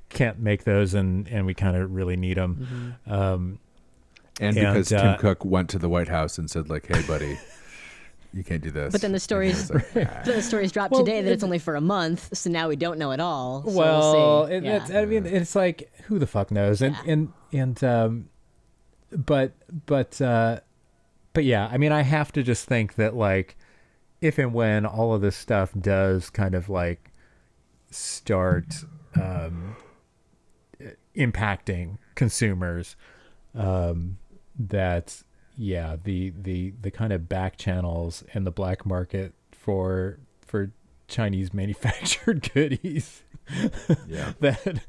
can't make those, and we kind of really need them. And because Tim Cook went to the White House and said like, "Hey, buddy, you can't do this." But then the stories dropped today that it's only for a month, so now we don't know at all. So well, we'll see. it's like, who the fuck knows? But yeah, I mean, I have to just think that like, if and when all of this stuff does kind of like start impacting consumers, that the kind of back channels and the black market for Chinese manufactured goodies that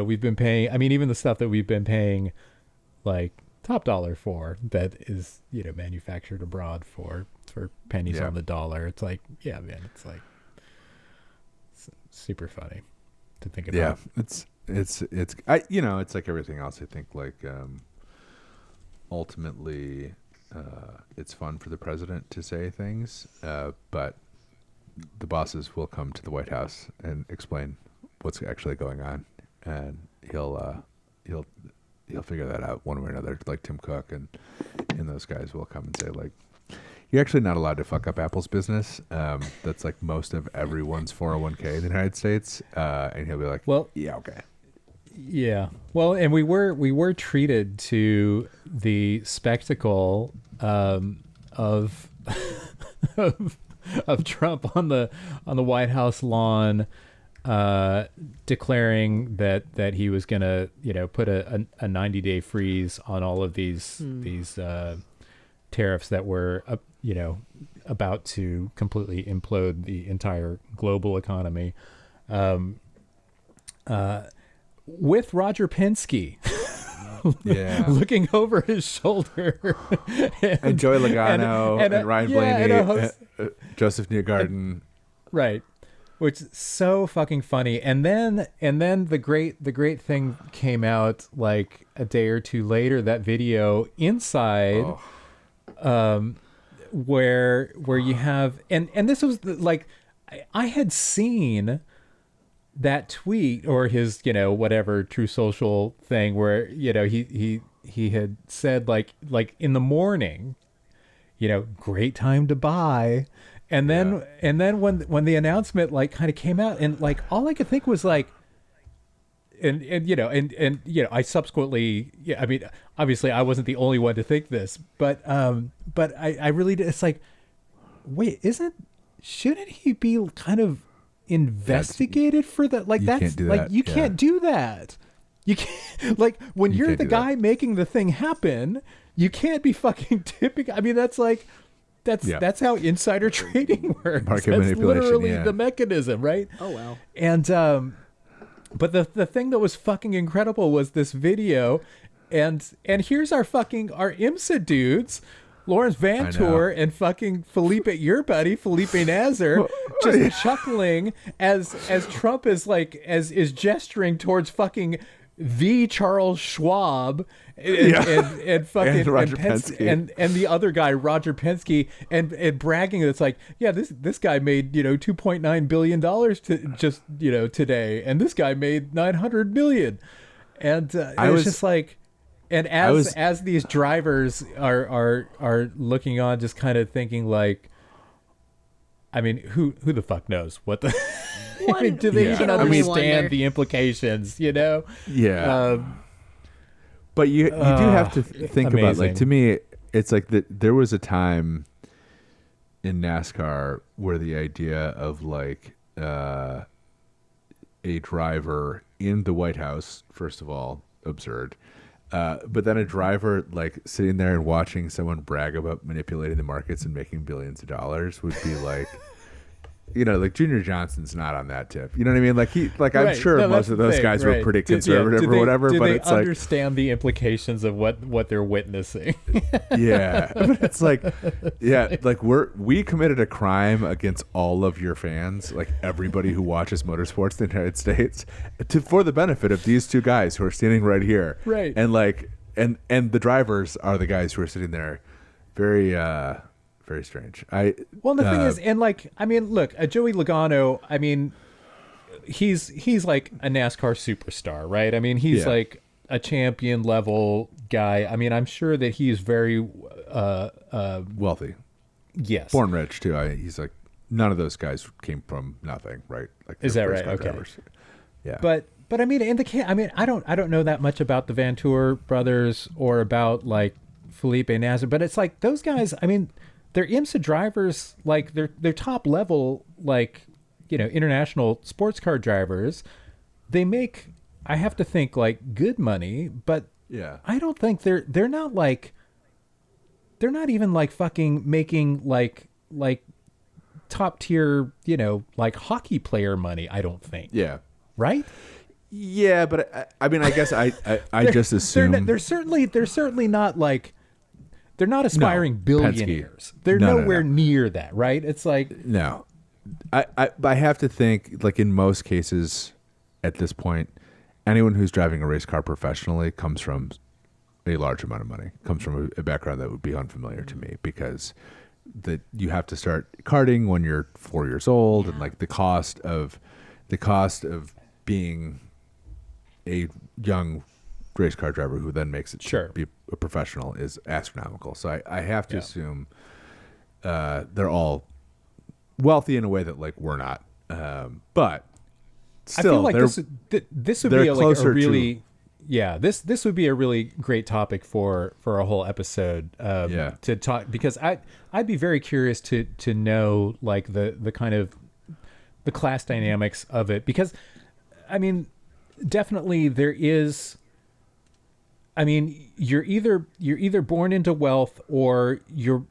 we've been paying. I mean, even the stuff that we've been paying like top dollar for, that is manufactured abroad for pennies on the dollar. It's like, yeah, man, it's like super funny to think about. Yeah, it's like everything else. I think like ultimately it's fun for the president to say things, but the bosses will come to the White House and explain what's actually going on, and he'll figure that out one way or another. Like Tim Cook and those guys will come and say like, "You're actually not allowed to fuck up Apple's business." That's like most of everyone's 401k in the United States, and he'll be like, "Well, yeah, okay." Yeah. Well, and we were treated to the spectacle of of Trump on the White House lawn, declaring that he was gonna put a 90-day freeze on all of these tariffs that were about to completely implode the entire global economy. With Roger Penske looking over his shoulder, and Joey Logano and Ryan Blaney, Joseph Newgarden, right? Which is so fucking funny. And then the great thing came out like a day or two later. That video inside, where you have and this was like, I had seen that tweet or his whatever True Social thing where he had said like in the morning, great time to buy, and then when the announcement like kind of came out, and like all I could think was like, and I subsequently, I mean, obviously I wasn't the only one to think this, but I really did. It's like, wait, shouldn't he be kind of investigated for that? Like, that's like, you can't do that. You can't, like, when you're the guy making the thing happen, you can't be fucking tipping. I mean, that's like, that's how insider trading works. Market that's manipulation, literally the mechanism, right? Oh well. And but the thing that was fucking incredible was this video, and here's our IMSA dudes, Lawrence Vantour and fucking your buddy Felipe Nasr, just chuckling as Trump is gesturing towards fucking the Charles Schwab and fucking and Roger Penske and the other guy Roger Penske and bragging. It's like, yeah, this guy made $2.9 billion today, and this guy made 900 million, and it was just like. And as these drivers are looking on, just kind of thinking like, I mean, who the fuck knows what the? I mean, do they even understand the implications? Yeah. But you do have to think about, like, to me, it's like there was a time in NASCAR where the idea of like a driver in the White House, first of all, absurd. But then a driver like sitting there and watching someone brag about manipulating the markets and making billions of dollars would be like, like Junior Johnson's not on that tip. You know what I mean? Like I'm sure most of those guys were pretty conservative or whatever. Do but they it's understand the implications of what they're witnessing? Yeah, but it's like, like we committed a crime against all of your fans, like everybody who watches motorsports in the United States, for the benefit of these two guys who are standing right here, right? And like, and the drivers are the guys who are sitting there, very. Very strange. The thing is, and like, I mean, look, Joey Logano, I mean, he's like a NASCAR superstar, right? I mean, he's like a champion level guy. I mean, I'm sure that he's very wealthy. Yes. Born rich too. He's like, none of those guys came from nothing, right? Like, is that right? Okay. Drivers. Yeah. But I mean, in the case, I mean, I don't know that much about the Vantour brothers or about like Felipe Nasr, but it's like those guys, I mean, they're IMSA drivers, like they're top level, like, international sports car drivers. They make, I have to think, like, good money, but I don't think they're not even like fucking making like top tier, like hockey player money. I don't think. Yeah. Right. Yeah, but I mean, I guess I just assume they're certainly not like. They're not aspiring billionaires. Penske. They're nowhere near that, right? It's like no. I have to think, like, in most cases at this point, anyone who's driving a race car professionally comes from a large amount of money, comes from a background that would be unfamiliar to me, because that you have to start karting when you're 4 years old, and like the cost of being a young race car driver who then makes it to be a professional is astronomical. So I have to assume they're all wealthy in a way that, like, we're not. But still, I feel like this would be like a really this would be a really great topic for a whole episode to talk, because I'd be very curious to know, like, the kind of the class dynamics of it, because I mean, definitely there is. I mean, you're either born into wealth, or you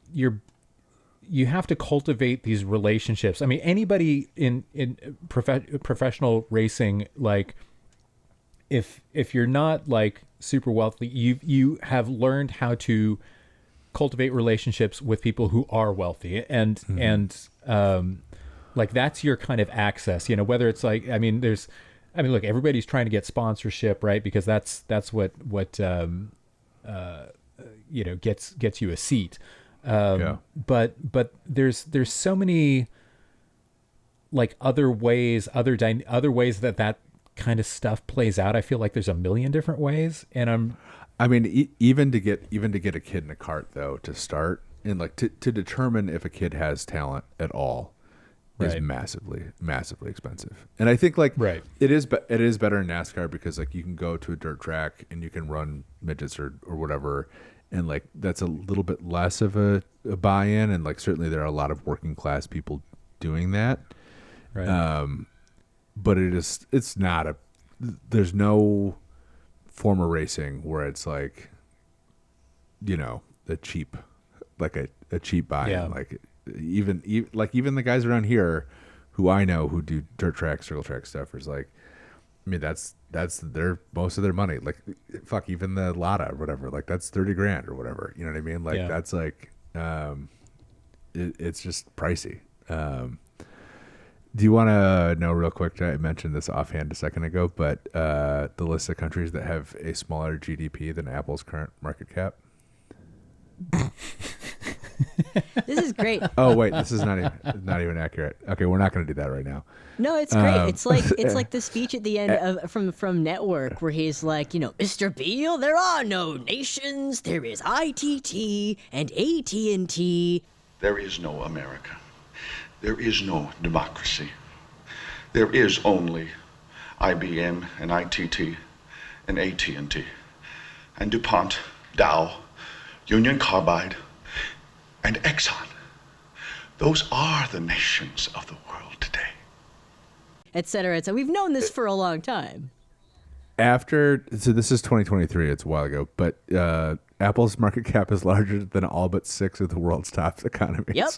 have to cultivate these relationships. I mean, anybody in professional racing, like, if you're not like super wealthy, you have learned how to cultivate relationships with people who are wealthy, and like, that's your kind of access. Whether it's like, look, everybody's trying to get sponsorship, right? Because that's what gets you a seat. But there's so many, like, other ways that kind of stuff plays out. I feel like there's a million different ways, and even to get a kid in a cart, though, to start, and like to determine if a kid has talent at all. Is massively expensive, and I think, like, it is better in NASCAR because, like, you can go to a dirt track and you can run midgets or whatever, and like that's a little bit less of a buy-in, and like certainly there are a lot of working class people doing that, but it's not there's no form of racing where it's like, a cheap buy-in, like. Even the guys around here who I know who do dirt track, circle track stuff is like, I mean, that's that's their most of their money. Like, fuck, even the Lotta or whatever, like that's 30 grand or whatever. You know what I mean? Like that's like, it's just pricey. Do you want to know real quick? I mentioned this offhand a second ago, but the list of countries that have a smaller GDP than Apple's current market cap. This is great. Oh wait, this is not even accurate. Okay, we're not going to do that right now. No, it's great. It's like the speech at the end of from Network where he's like, Mr. Beale, there are no nations. There is ITT and AT&T. There is no America. There is no democracy. There is only IBM and ITT and AT&T and DuPont, Dow, Union Carbide, and Exxon. Those are the nations of the world today. Et cetera, et cetera. We've known this for a long time. So this is 2023. It's a while ago, but Apple's market cap is larger than all but 6 of the world's top economies. Yep.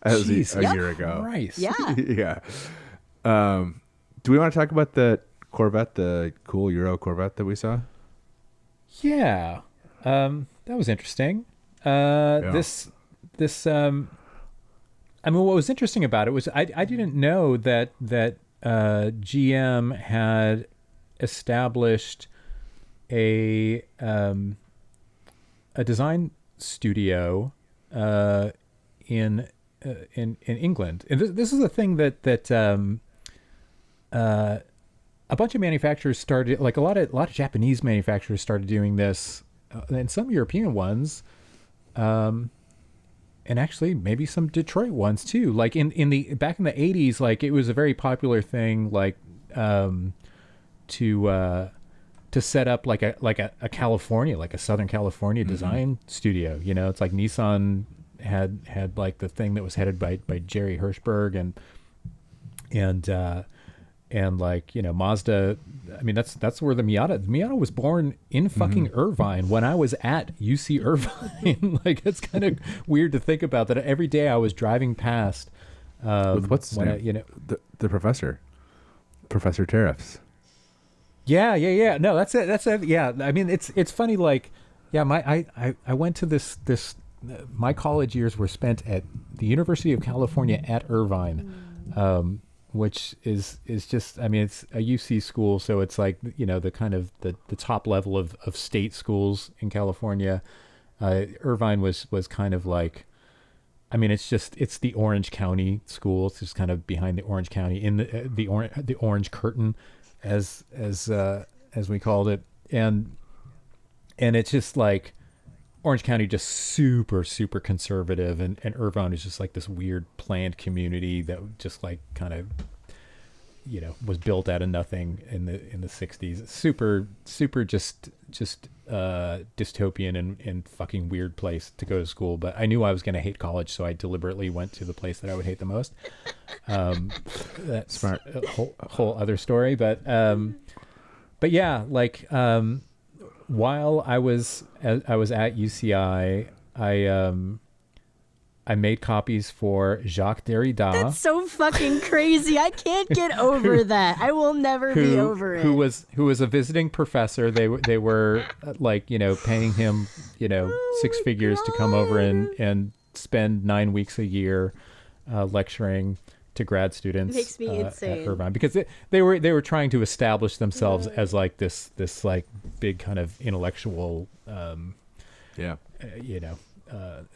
As Jeez, a year ago. Christ. Yeah. Yeah. Do we want to talk about the Corvette, the cool Euro Corvette that we saw? Yeah. That was interesting. This I mean, what was interesting about it was I didn't know that GM had established a design studio in England, and this is a thing that a bunch of manufacturers started, like a lot of Japanese manufacturers started doing this, and some European ones. And actually maybe some Detroit ones too. Like back in the 80s, like it was a very popular thing, like to set up like a California, like a Southern California design studio. It's like Nissan had like the thing that was headed by Jerry Hirschberg and like, Mazda. I mean, that's where the Miata was born in fucking Irvine when I was at UC Irvine. Like, it's kind of weird to think about that. Every day I was driving past. With what's his name? The professor, Professor Tariffs. Yeah. No, that's it. Yeah. I mean, it's funny. Like, yeah, I went to this, my college years were spent at the University of California at Irvine. Which is just, I mean, it's a UC school, so it's like, the kind of the top level of state schools in California. Irvine was kind of like, I mean, it's the Orange County school. It's just kind of behind the Orange County, in the Orange Curtain, as we called it, and it's just like Orange County, just super, super conservative, and Irvine is just like this weird planned community that just like kind of, was built out of nothing in the 60s. Super, super just dystopian and fucking weird place to go to school. But I knew I was going to hate college, so I deliberately went to the place that I would hate the most. That's Smart. a whole other story. But yeah, like, while I was at UCI, I made copies for Jacques Derrida. That's so fucking crazy. I can't get over that. I will never be over it. Who was a visiting professor. They were like, paying him, 6 figures to come over and spend 9 weeks a year lecturing to grad students. It makes me insane. At Irvine, because they were trying to establish themselves as like this like big kind of intellectual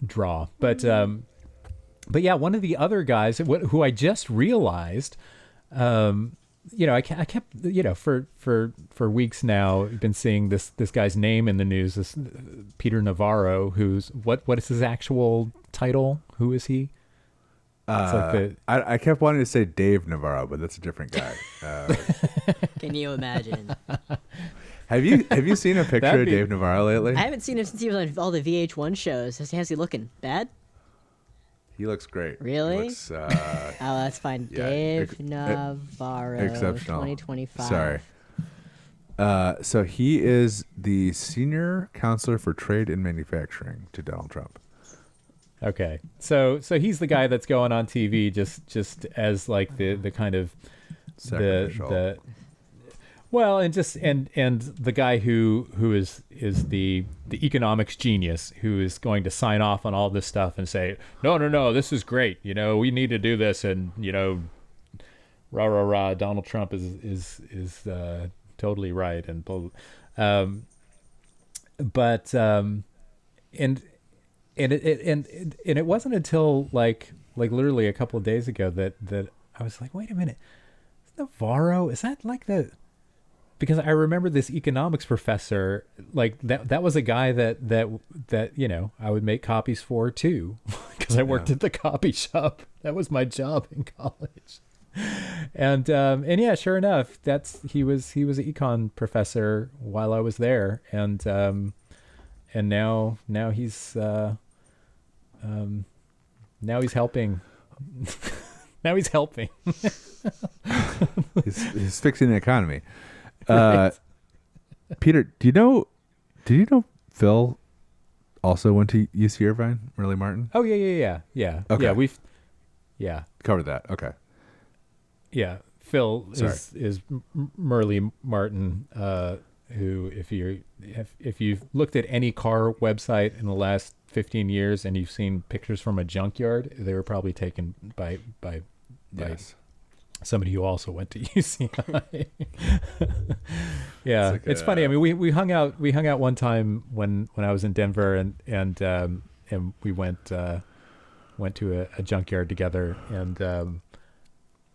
draw. But yeah, one of the other guys who I just realized, I kept, for weeks now, been seeing this guy's name in the news, this Peter Navarro, who's what is his actual title? Who is he? Like I kept wanting to say Dave Navarro, but that's a different guy. Can you imagine? Have you seen a picture of Dave Navarro lately? I haven't seen him since he was on all the VH1 shows. How's he looking? Bad? He looks great. Really? He looks, Oh, that's fine. yeah, Dave Navarro, exceptional. 2025. Sorry. So he is the senior counselor for trade and manufacturing to Donald Trump. Okay, so he's the guy that's going on TV just as like the kind of Sacrificial. Well, and just and the guy who is the economics genius who is going to sign off on all this stuff and say, no, this is great. We need to do this, and rah rah rah. Donald Trump is totally right, and but and it wasn't until like literally a couple of days ago that I was like, wait a minute, Navarro, is that like the? Because I remember this economics professor, like that was a guy that I would make copies for too, because I worked at the copy shop. That was my job in college. And yeah, sure enough, he was an econ professor while I was there, and now he's helping. Now he's helping. he's fixing the economy. Right. Peter, did you know Phil also went to UC Irvine, Merle Martin? Oh yeah. Okay. Yeah, we've Covered that. Okay. Yeah, Phil is Merle Martin, who if you've looked at any car website in the last 15 years and you've seen pictures from a junkyard, they were probably taken by Yes. somebody who also went to UCI. Yeah, It's like it's funny. I mean, we hung out one time when I was in Denver, and we went to a junkyard together, and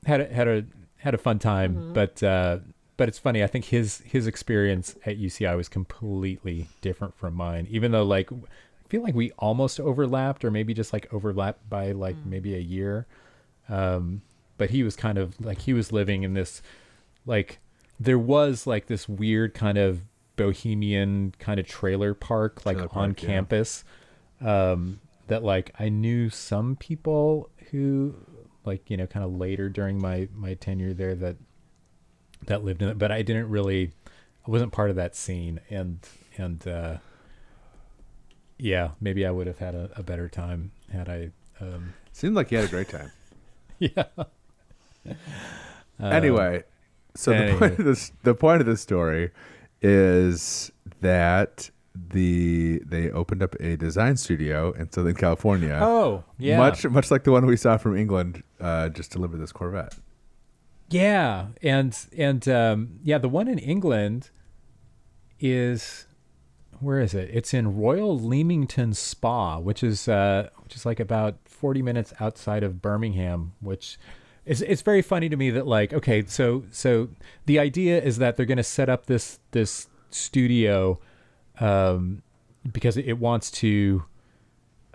had a fun time. Mm-hmm. But it's funny. I think his experience at UCI was completely different from mine, even though I feel like we almost overlapped, or maybe just overlapped by maybe a year. But he was kind of he was living in this, there was this weird kind of bohemian kind of trailer park, on campus, that I knew some people who kind of later during my tenure there that lived in it, but I wasn't part of that scene. And yeah, maybe I would have had a better time had I, Seemed like you had a great time. yeah. Anyway, so the point of this story is that they opened up a design studio in Southern California. Oh, yeah. Much like the one we saw from England, just delivered this Corvette. Yeah, and the one in England is, where is it? It's in Royal Leamington Spa, which is about 40 minutes outside of Birmingham, which it's very funny to me that okay, so the idea is that they're going to set up this studio because it wants to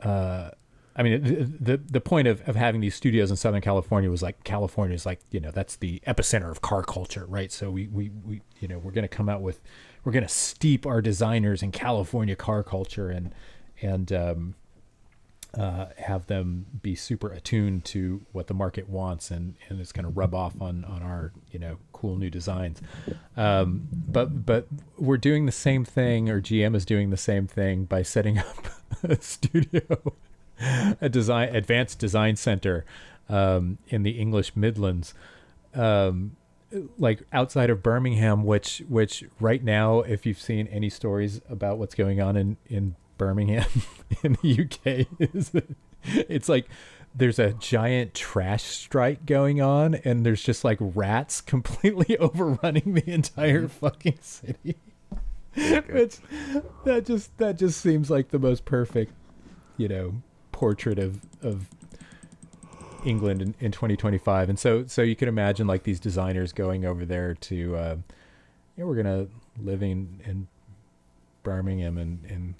I mean, the point of having these studios in Southern California was California is that's the epicenter of car culture, right? So we we're going to come out with, we're going to steep our designers in California car culture and have them be super attuned to what the market wants, and it's going to rub off on our cool new designs. But we're doing the same thing, or GM is doing the same thing by setting up a studio, advanced design center in the English Midlands, outside of Birmingham, which right now, if you've seen any stories about what's going on in Birmingham in the UK, it's there's a giant trash strike going on, and there's just rats completely overrunning the entire fucking city. Which that just seems like the most perfect portrait of England in 2025. And so you can imagine these designers going over there to we're gonna live in Birmingham and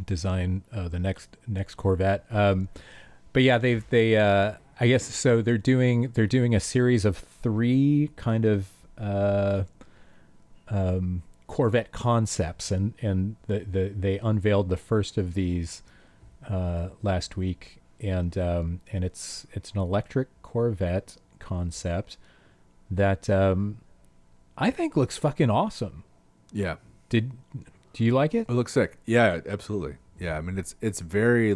design the next Corvette. But yeah, they I guess so they're doing a series of 3 kind of Corvette concepts, and they unveiled the first of these last week, and it's an electric Corvette concept that I think looks fucking awesome. Yeah. Do you like it? It looks sick. Yeah, absolutely. Yeah, I mean it's very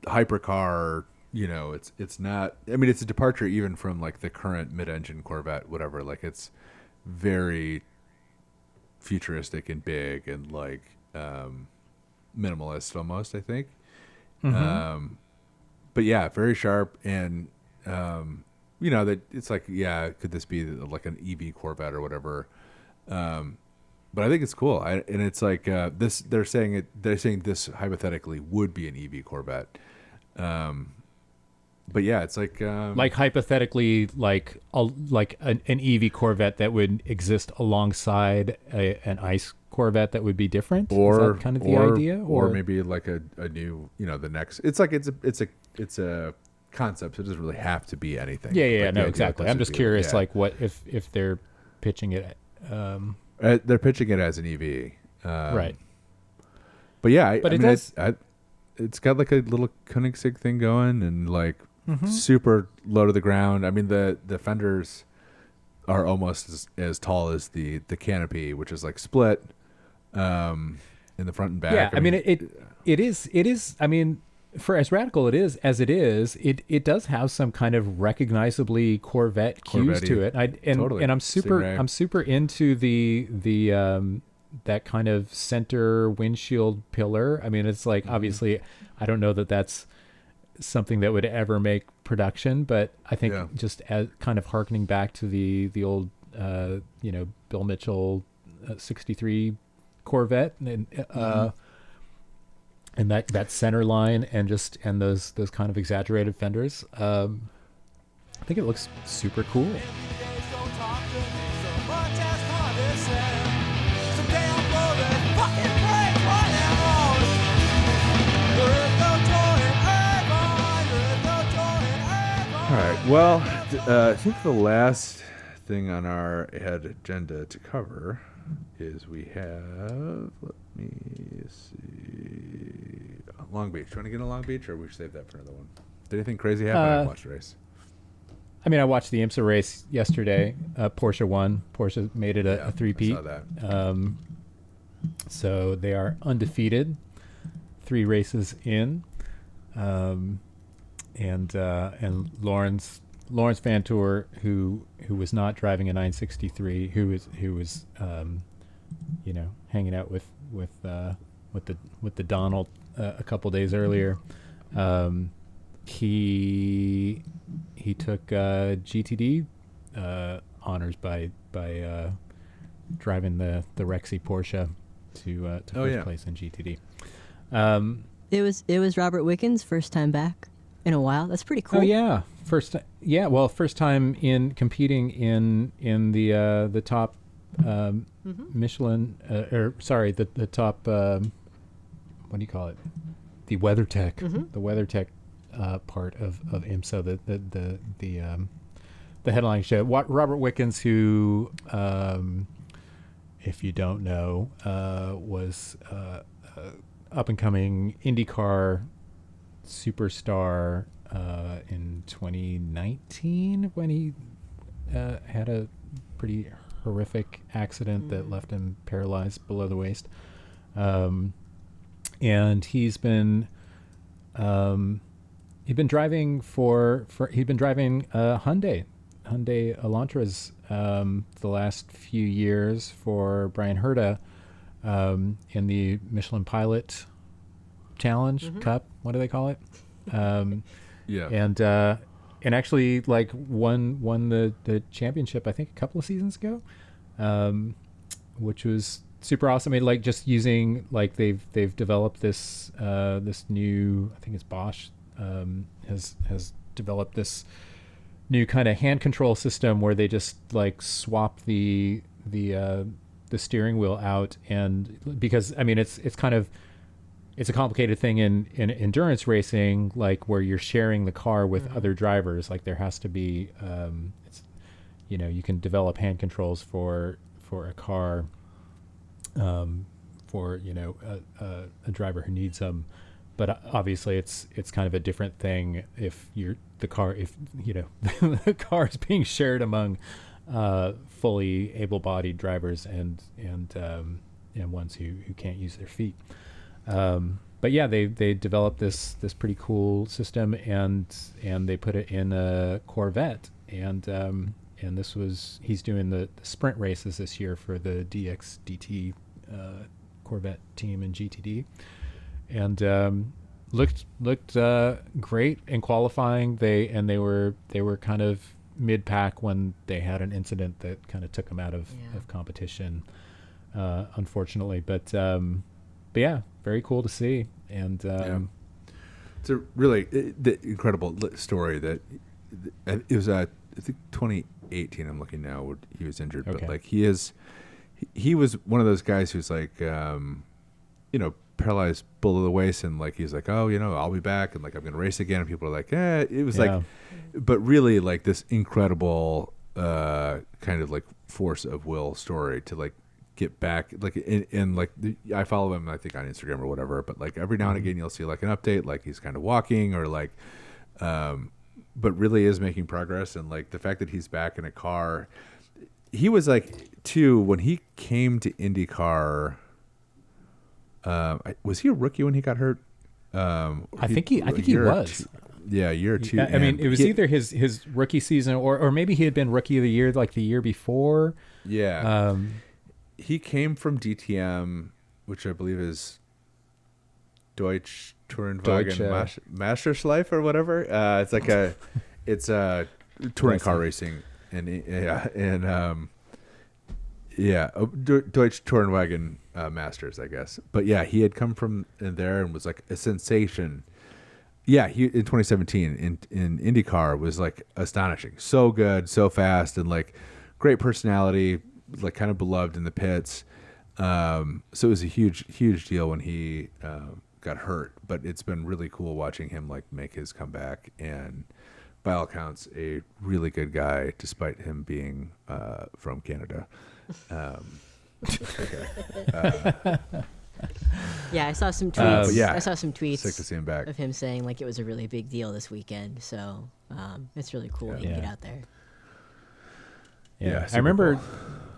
hypercar it's not. I mean, it's a departure even from like the current mid-engine Corvette, whatever. Like it's very futuristic and big and like minimalist almost, I think. But yeah, very sharp and that it's like, yeah, could this be like an EV Corvette or whatever? But I think it's cool. And it's like this. They're saying this hypothetically would be an EV Corvette. But yeah, it's like hypothetically, an EV Corvette that would exist alongside an ICE Corvette that would be different. Or is that kind of the idea, or maybe like a new, the next. It's like it's a concept. So it doesn't really have to be anything. Yeah, like no, exactly. I'm just curious, like what if they're pitching it. They're pitching it as an EV, right? But yeah, but does. It's got like a little Koenigsegg thing going, and like super low to the ground. I mean, the fenders are almost as tall as the canopy, which is like split in the front and back. Yeah, I mean it is. I mean, for as radical it does have some kind of recognizably Corvette cues to it. Totally. And I'm super into the that kind of center windshield pillar. I mean, it's like obviously I don't know that that's something that would ever make production, but I think just as kind of harkening back to the old Bill Mitchell 63 Corvette and that center line and those kind of exaggerated fenders. I think it looks super cool. All right. Well, I think the last thing on our agenda to cover is we have. Let me see. Long Beach. You want to get to Long Beach, or we should save that for another one? Did anything crazy happen? I watched the race. I mean, I watched the IMSA race yesterday. Porsche won. Porsche made it a three-peat. I saw that. So they are undefeated, 3 races in. And Lawrence Vantour, who was not driving a 963, who was hanging out with the Donald a couple days earlier. He took GTD honors by driving the Rexy Porsche to first place in GTD. It was Robert Wickens' first time back in a while. That's pretty cool. Oh yeah, first time in competing in the top Michelin the top what do you call it? The WeatherTech, the WeatherTech part of IMSA, the headline show. Robert Wickens, who if you don't know, was up and coming IndyCar superstar in 2019 when he had a pretty horrific accident that left him paralyzed below the waist. And he's been driving Hyundai Elantras the last few years for Brian Herta in the Michelin Pilot Challenge Cup. What do they call it? And actually like won the championship I think a couple of seasons ago, which was super awesome. I mean, like just using like they've developed this new, I think it's Bosch has developed this new kind of hand control system where they just like swap the steering wheel out, and because I mean it's a complicated thing in endurance racing, like where you're sharing the car with other drivers. Like there has to be you can develop hand controls for a car for a driver who needs them, but obviously it's kind of a different thing if the car is being shared among fully able-bodied drivers and ones who can't use their feet. but yeah, they developed this pretty cool system, and they put it in a Corvette, and he's doing the sprint races this year for the DXDT Corvette team in GTD, and looked great in qualifying. They were kind of mid-pack when they had an incident that kind of took them out of competition, unfortunately. But yeah, very cool to see. And it's a really incredible story that it was I think 2018. I'm looking now where he was injured, but like he was one of those guys who's like paralyzed below the waist, and like he's like, oh, I'll be back, and like I'm gonna race again, and people are like, it was like, but really like this incredible kind of like force of will story to like get back, like in like I follow him I think on Instagram or whatever, but like every now and again you'll see like an update, like he's kind of walking or like but really is making progress. And like the fact that he's back in a car, he was like too when he came to IndyCar. Was he a rookie when he got hurt? I think he was. Year two. I mean, it was either his rookie season or maybe he had been rookie of the year like the year before. Yeah. He came from DTM, which I believe is Deutsche Tourenwagen Masterschleife or whatever. It's like it's touring car racing, and Deutsche Tourenwagen Masters, I guess. But yeah, he had come from in there and was like a sensation. Yeah, he in 2017 in IndyCar was like astonishing. So good, so fast, and like great personality, like kind of beloved in the pits. So it was a huge deal when he got hurt. But it's been really cool watching him like make his comeback, and by all accounts, a really good guy, despite him being from Canada. Yeah, I saw some tweets. Yeah, I saw some tweets. Sick to see him back. Of him saying like it was a really big deal this weekend. So it's really cool you can get out there. Yeah, I remember. Cool.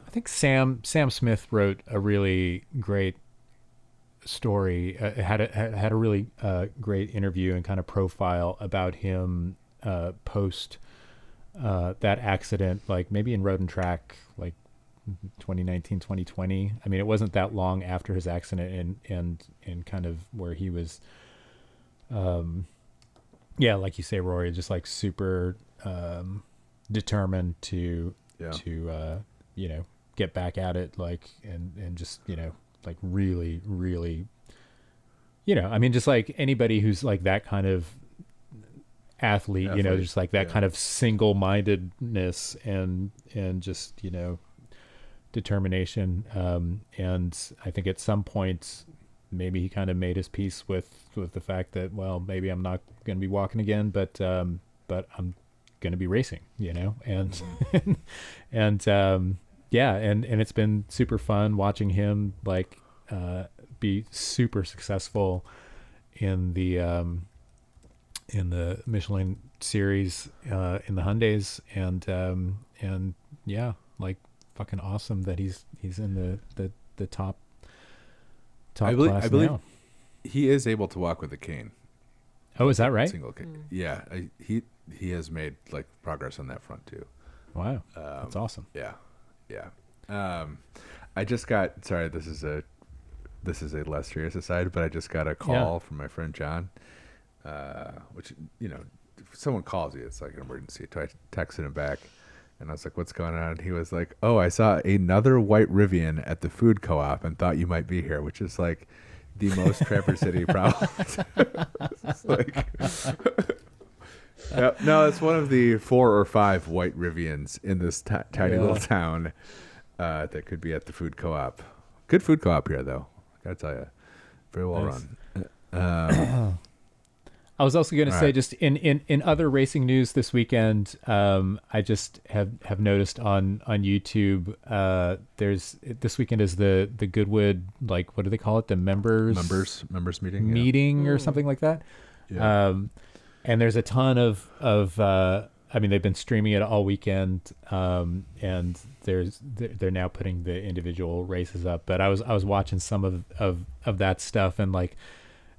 I think Sam Smith wrote a really great story. Had a really great interview and kind of profile about him post that accident, like maybe in Road and Track, like 2019, 2020. I mean, it wasn't that long after his accident, and kind of where he was, like you say, Rory, just like super determined to get back at it, like and just like really, I mean, just like anybody who's like that kind of athlete, just like that kind of single-mindedness and just determination, and I think at some point maybe he kind of made his peace with the fact that, well, maybe I'm not going to be walking again, but I'm going to be racing, and and it's been super fun watching him like be super successful in the Michelin series in the Hyundais, and yeah, like fucking awesome that he's in the top class. I believe now. He is able to walk with a cane. Oh, is that right? Single cane. Yeah, he has made like progress on that front too. Wow, that's awesome. Yeah. I just got, sorry, this is a less serious aside, but I just got a call from my friend John, which if someone calls you, it's like an emergency. So I texted him back. And I was like, what's going on? And he was like, oh, I saw another white Rivian at the food co-op and thought you might be here, which is like the most Traverse City problem. It's like, no, it's one of the 4 or 5 white Rivians in this tiny little town that could be at the food co-op. Good food co-op here, though. I got to tell you. Very well run. I was also going to say, just in other racing news this weekend, I just have noticed on YouTube, there's this weekend is the Goodwood, like, what do they call it? The members meeting or something like that. Yeah. And there's a ton of I mean, they've been streaming it all weekend, and they're now putting the individual races up. But I was watching some of that stuff, and like,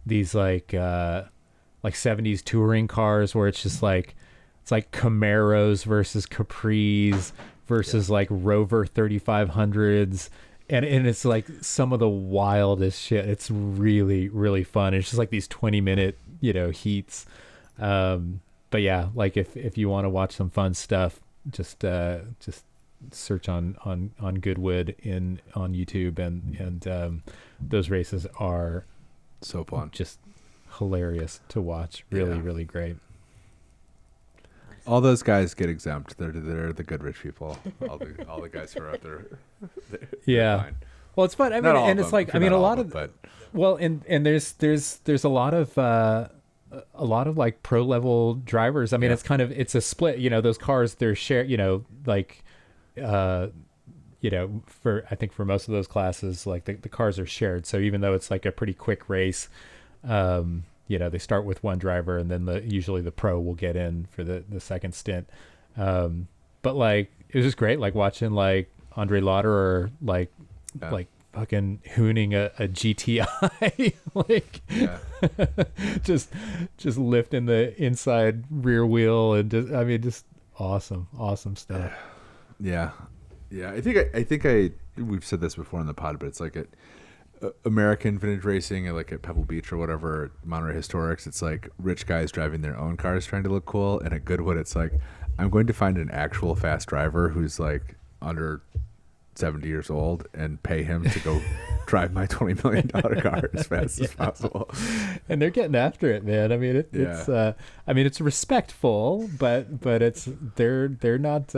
these like 70s touring cars where it's just like it's like Camaros versus Capris versus like Rover 3500s. And it's like some of the wildest shit. It's really, really fun. It's just like these 20-minute, heats. But yeah, like if you want to watch some fun stuff, just search on Goodwood on YouTube, and those races are so fun, just hilarious to watch. Really, really great. All those guys get exempt. They're the good rich people. All the guys who are out there. Yeah. Fine. Well, it's fun. I mean, and it's like, I mean, a lot of, but well, and there's a lot of like pro level drivers. I mean, it's a split, those cars, they're shared, like, I think for most of those classes, like the cars are shared. So even though it's like a pretty quick race, they start with one driver, and then usually the pro will get in for the second stint. But like, it was just great, like watching like Andre Lauderer, like fucking hooning a GTI, like just lifting the inside rear wheel, and just awesome stuff. Yeah. I think we've said this before on the pod, but it's like American vintage racing, like at Pebble Beach or whatever, Monterey Historics, it's like rich guys driving their own cars trying to look cool. And at Goodwood, it's like, I'm going to find an actual fast driver who's like under 70 years old and pay him to go drive my $20 million car as fast as possible. And they're getting after it, man. I mean, it's respectful, but it's they're not.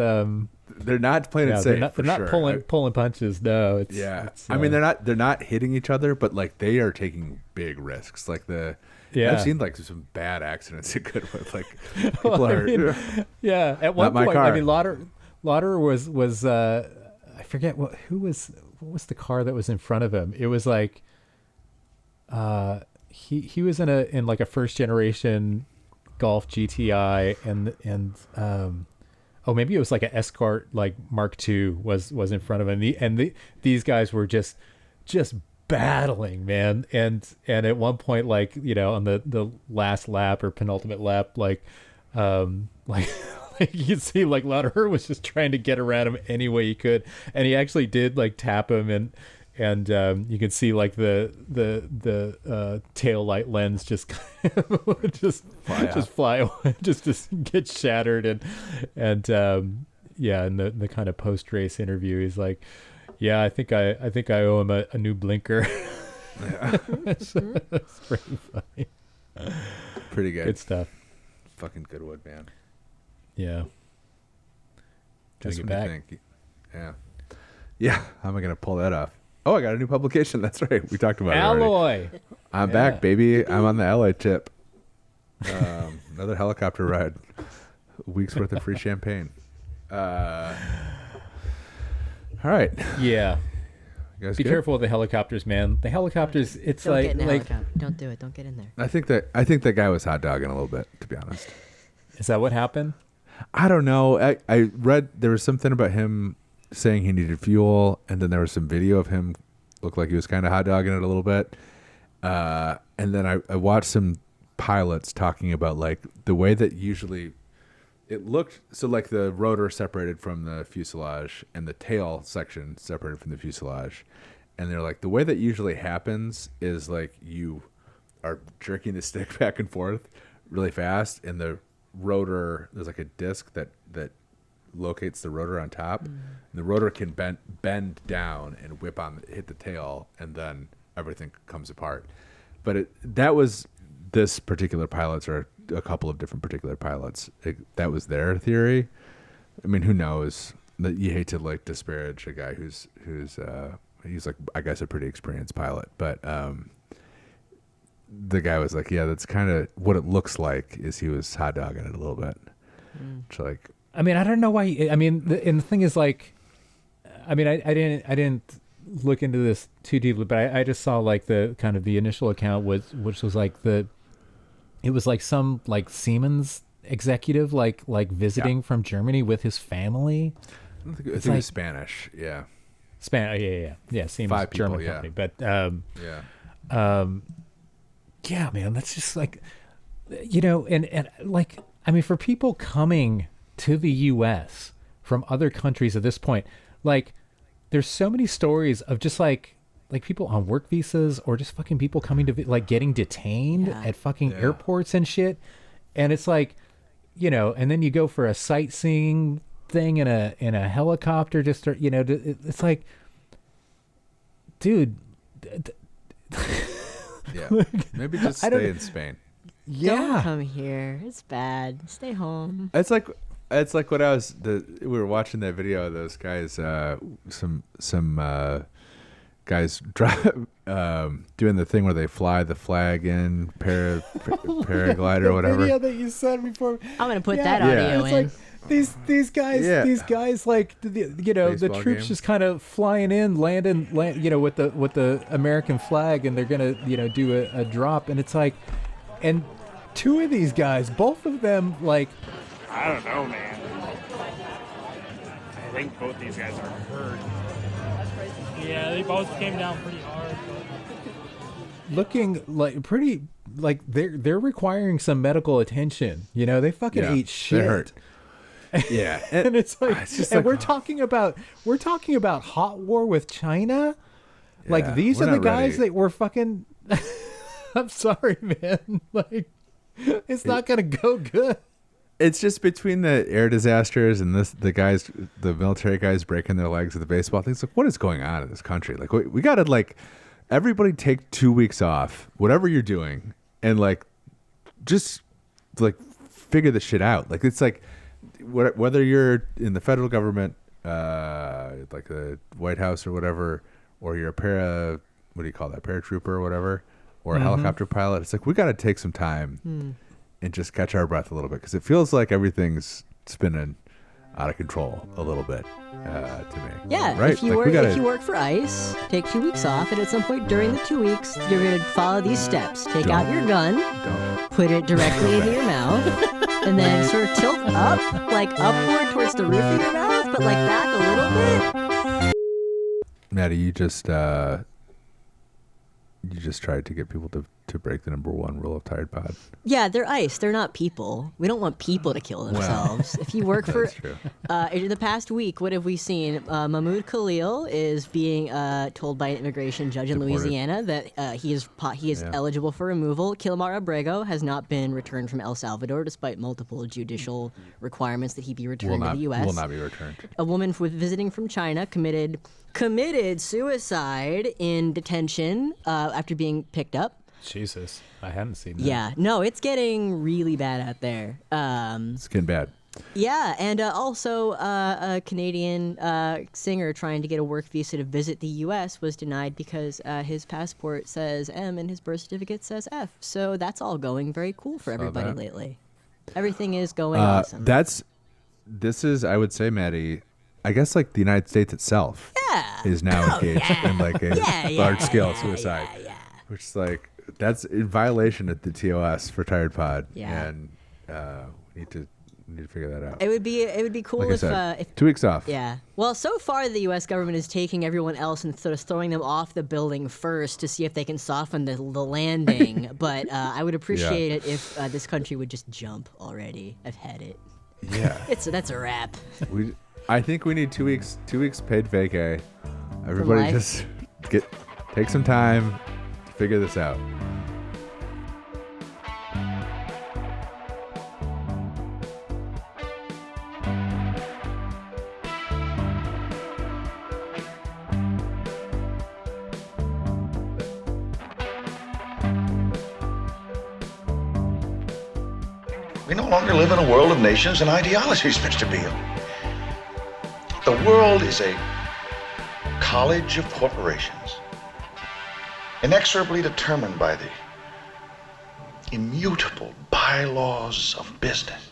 They're not playing it safe. They're not pulling punches. No, they're not hitting each other, but like they are taking big risks. Like I've seen like some bad accidents at Goodwood. Like people At one point, I mean, Lauder was I forget what was the car that was in front of him. It was like he was in like a first generation Golf GTI, and maybe it was like an Escort, like Mark II was in front of him, these guys were just battling, man. And at one point, like, on the last lap or penultimate lap, like you can see like Lauderer was just trying to get around him any way he could, and he actually did like tap him, and you can see like the tail light lens just fly away, just get shattered, and in the kind of post race interview, he's like, yeah, I think I owe him a new blinker. Yeah. It's pretty funny. Pretty good stuff. Fucking Goodwood, man. Yeah. Just when you think, yeah. How am I gonna pull that off? Oh, I got a new publication. That's right. We talked about Alloy. It. I'm back, baby. I'm on the Alloy tip. Another helicopter ride. A week's worth of free champagne. All right. Yeah. You guys Be good? careful with the helicopters, man. The helicopters, it's Don't get in a like helicopter. Don't do it. Don't get in there. I think that guy was hot dogging a little bit, to be honest. Is that what happened? I don't know. I read there was something about him saying he needed fuel, and then there was some video of him looked like he was kind of hot dogging it a little bit. And then I watched some pilots talking about like the way that usually it looked. So like the rotor separated from the fuselage and the tail section separated from the fuselage. And they're like, the way that usually happens is like you are jerking the stick back and forth really fast, and the rotor, there's like a disc that locates the rotor on top. And the rotor can bend down and hit the tail, and then everything comes apart. But that was this particular pilot's, or a couple of different particular pilots. That was their theory. I mean, who knows? That you hate to like disparage a guy who's he's like, I guess, a pretty experienced pilot, but the guy was like, yeah, that's kind of what it looks like, is he was hot dogging it a little bit. Which, like, I mean, I don't know why. I mean, and the thing is, like, I mean, I didn't look into this too deeply, but I just saw like the kind of the initial account which was like it was like some like Siemens executive like visiting from Germany with his family. I think it was Spanish. Yeah. Yeah. Siemens, 5 people, German company, but yeah, man, that's just like, and like, I mean, for people coming to the U.S. from other countries at this point, like, there's so many stories of just like people on work visas or just fucking people coming to like getting detained at fucking airports and shit. And it's like, and then you go for a sightseeing thing in a helicopter, just, it's like, dude, Yeah. Maybe just stay in Spain. Don't come here. It's bad. Stay home. It's like when we were watching that video of those guys, some guys doing the thing where they fly the flag in paraglide or whatever. Video that you said before. I'm gonna put that audio in. Like, these guys, like the troops game. just kind of flying in, landing, with the American flag, and they're gonna do a drop, and it's like, and two of these guys, both of them, like, I don't know, man. I think both these guys are hurt. Yeah, they both came down pretty hard. looking like pretty, like they're requiring some medical attention. They fucking ate shit. They're hurt. Yeah, and it's like, just and like, we're talking about hot war with China. Like, Yeah, these we're are the not guys ready. that were fucking. I'm sorry, man. Like, it's not gonna go good. It's just between the air disasters and the military guys breaking their legs with the baseball things. Like, what is going on in this country? Like, we got to, like, everybody take 2 weeks off, whatever you're doing, and like, just like figure the shit out. Like, it's like, whether you're in the federal government, like the White House or whatever, or you're a paratrooper or whatever, or a helicopter pilot. It's like, we got to take some time and just catch our breath a little bit, because it feels like everything's spinning out of control a little bit to me. Yeah, right? if you work for ICE, take 2 weeks off, and at some point during the 2 weeks, you're going to follow these steps. Take out your gun, put it directly into your mouth, and then sort of tilt up, like upward towards the roof of your mouth, but like back a little bit. Maddie, you just tried to get people to break the number one rule of Tired Pod. Yeah, they're ICE. They're not people. We don't want people to kill themselves. If you work for... That's true. In the past week, what have we seen? Mahmoud Khalil is being told by an immigration judge in Deported. Louisiana that he is eligible for removal. Kilmar Abrego has not been returned from El Salvador, despite multiple judicial requirements that he be returned to the U.S. Will not be returned. A woman visiting from China committed suicide in detention after being picked up. Jesus, I hadn't seen that. Yeah, no, it's getting really bad out there. It's getting bad. Yeah, and also a Canadian singer trying to get a work visa to visit the U.S. was denied because his passport says M and his birth certificate says F. So that's all going very cool for everybody lately. Everything is going awesome. This is, I would say, Maddie, I guess, like, the United States itself is now engaged in like a large-scale suicide, which is like, that's in violation of the TOS for Tired Pod, and we need to figure that out. It would be cool Like I if, said, if 2 weeks off. Yeah. Well, so far the U.S. government is taking everyone else and sort of throwing them off the building first to see if they can soften the landing. But I would appreciate it if this country would just jump already. I've had it. Yeah. That's a wrap. I think we need 2 weeks paid vacay. Everybody life. just take some time to figure this out. We no longer live in a world of nations and ideologies, Mr. Beale. The world is a college of corporations, inexorably determined by the immutable bylaws of business.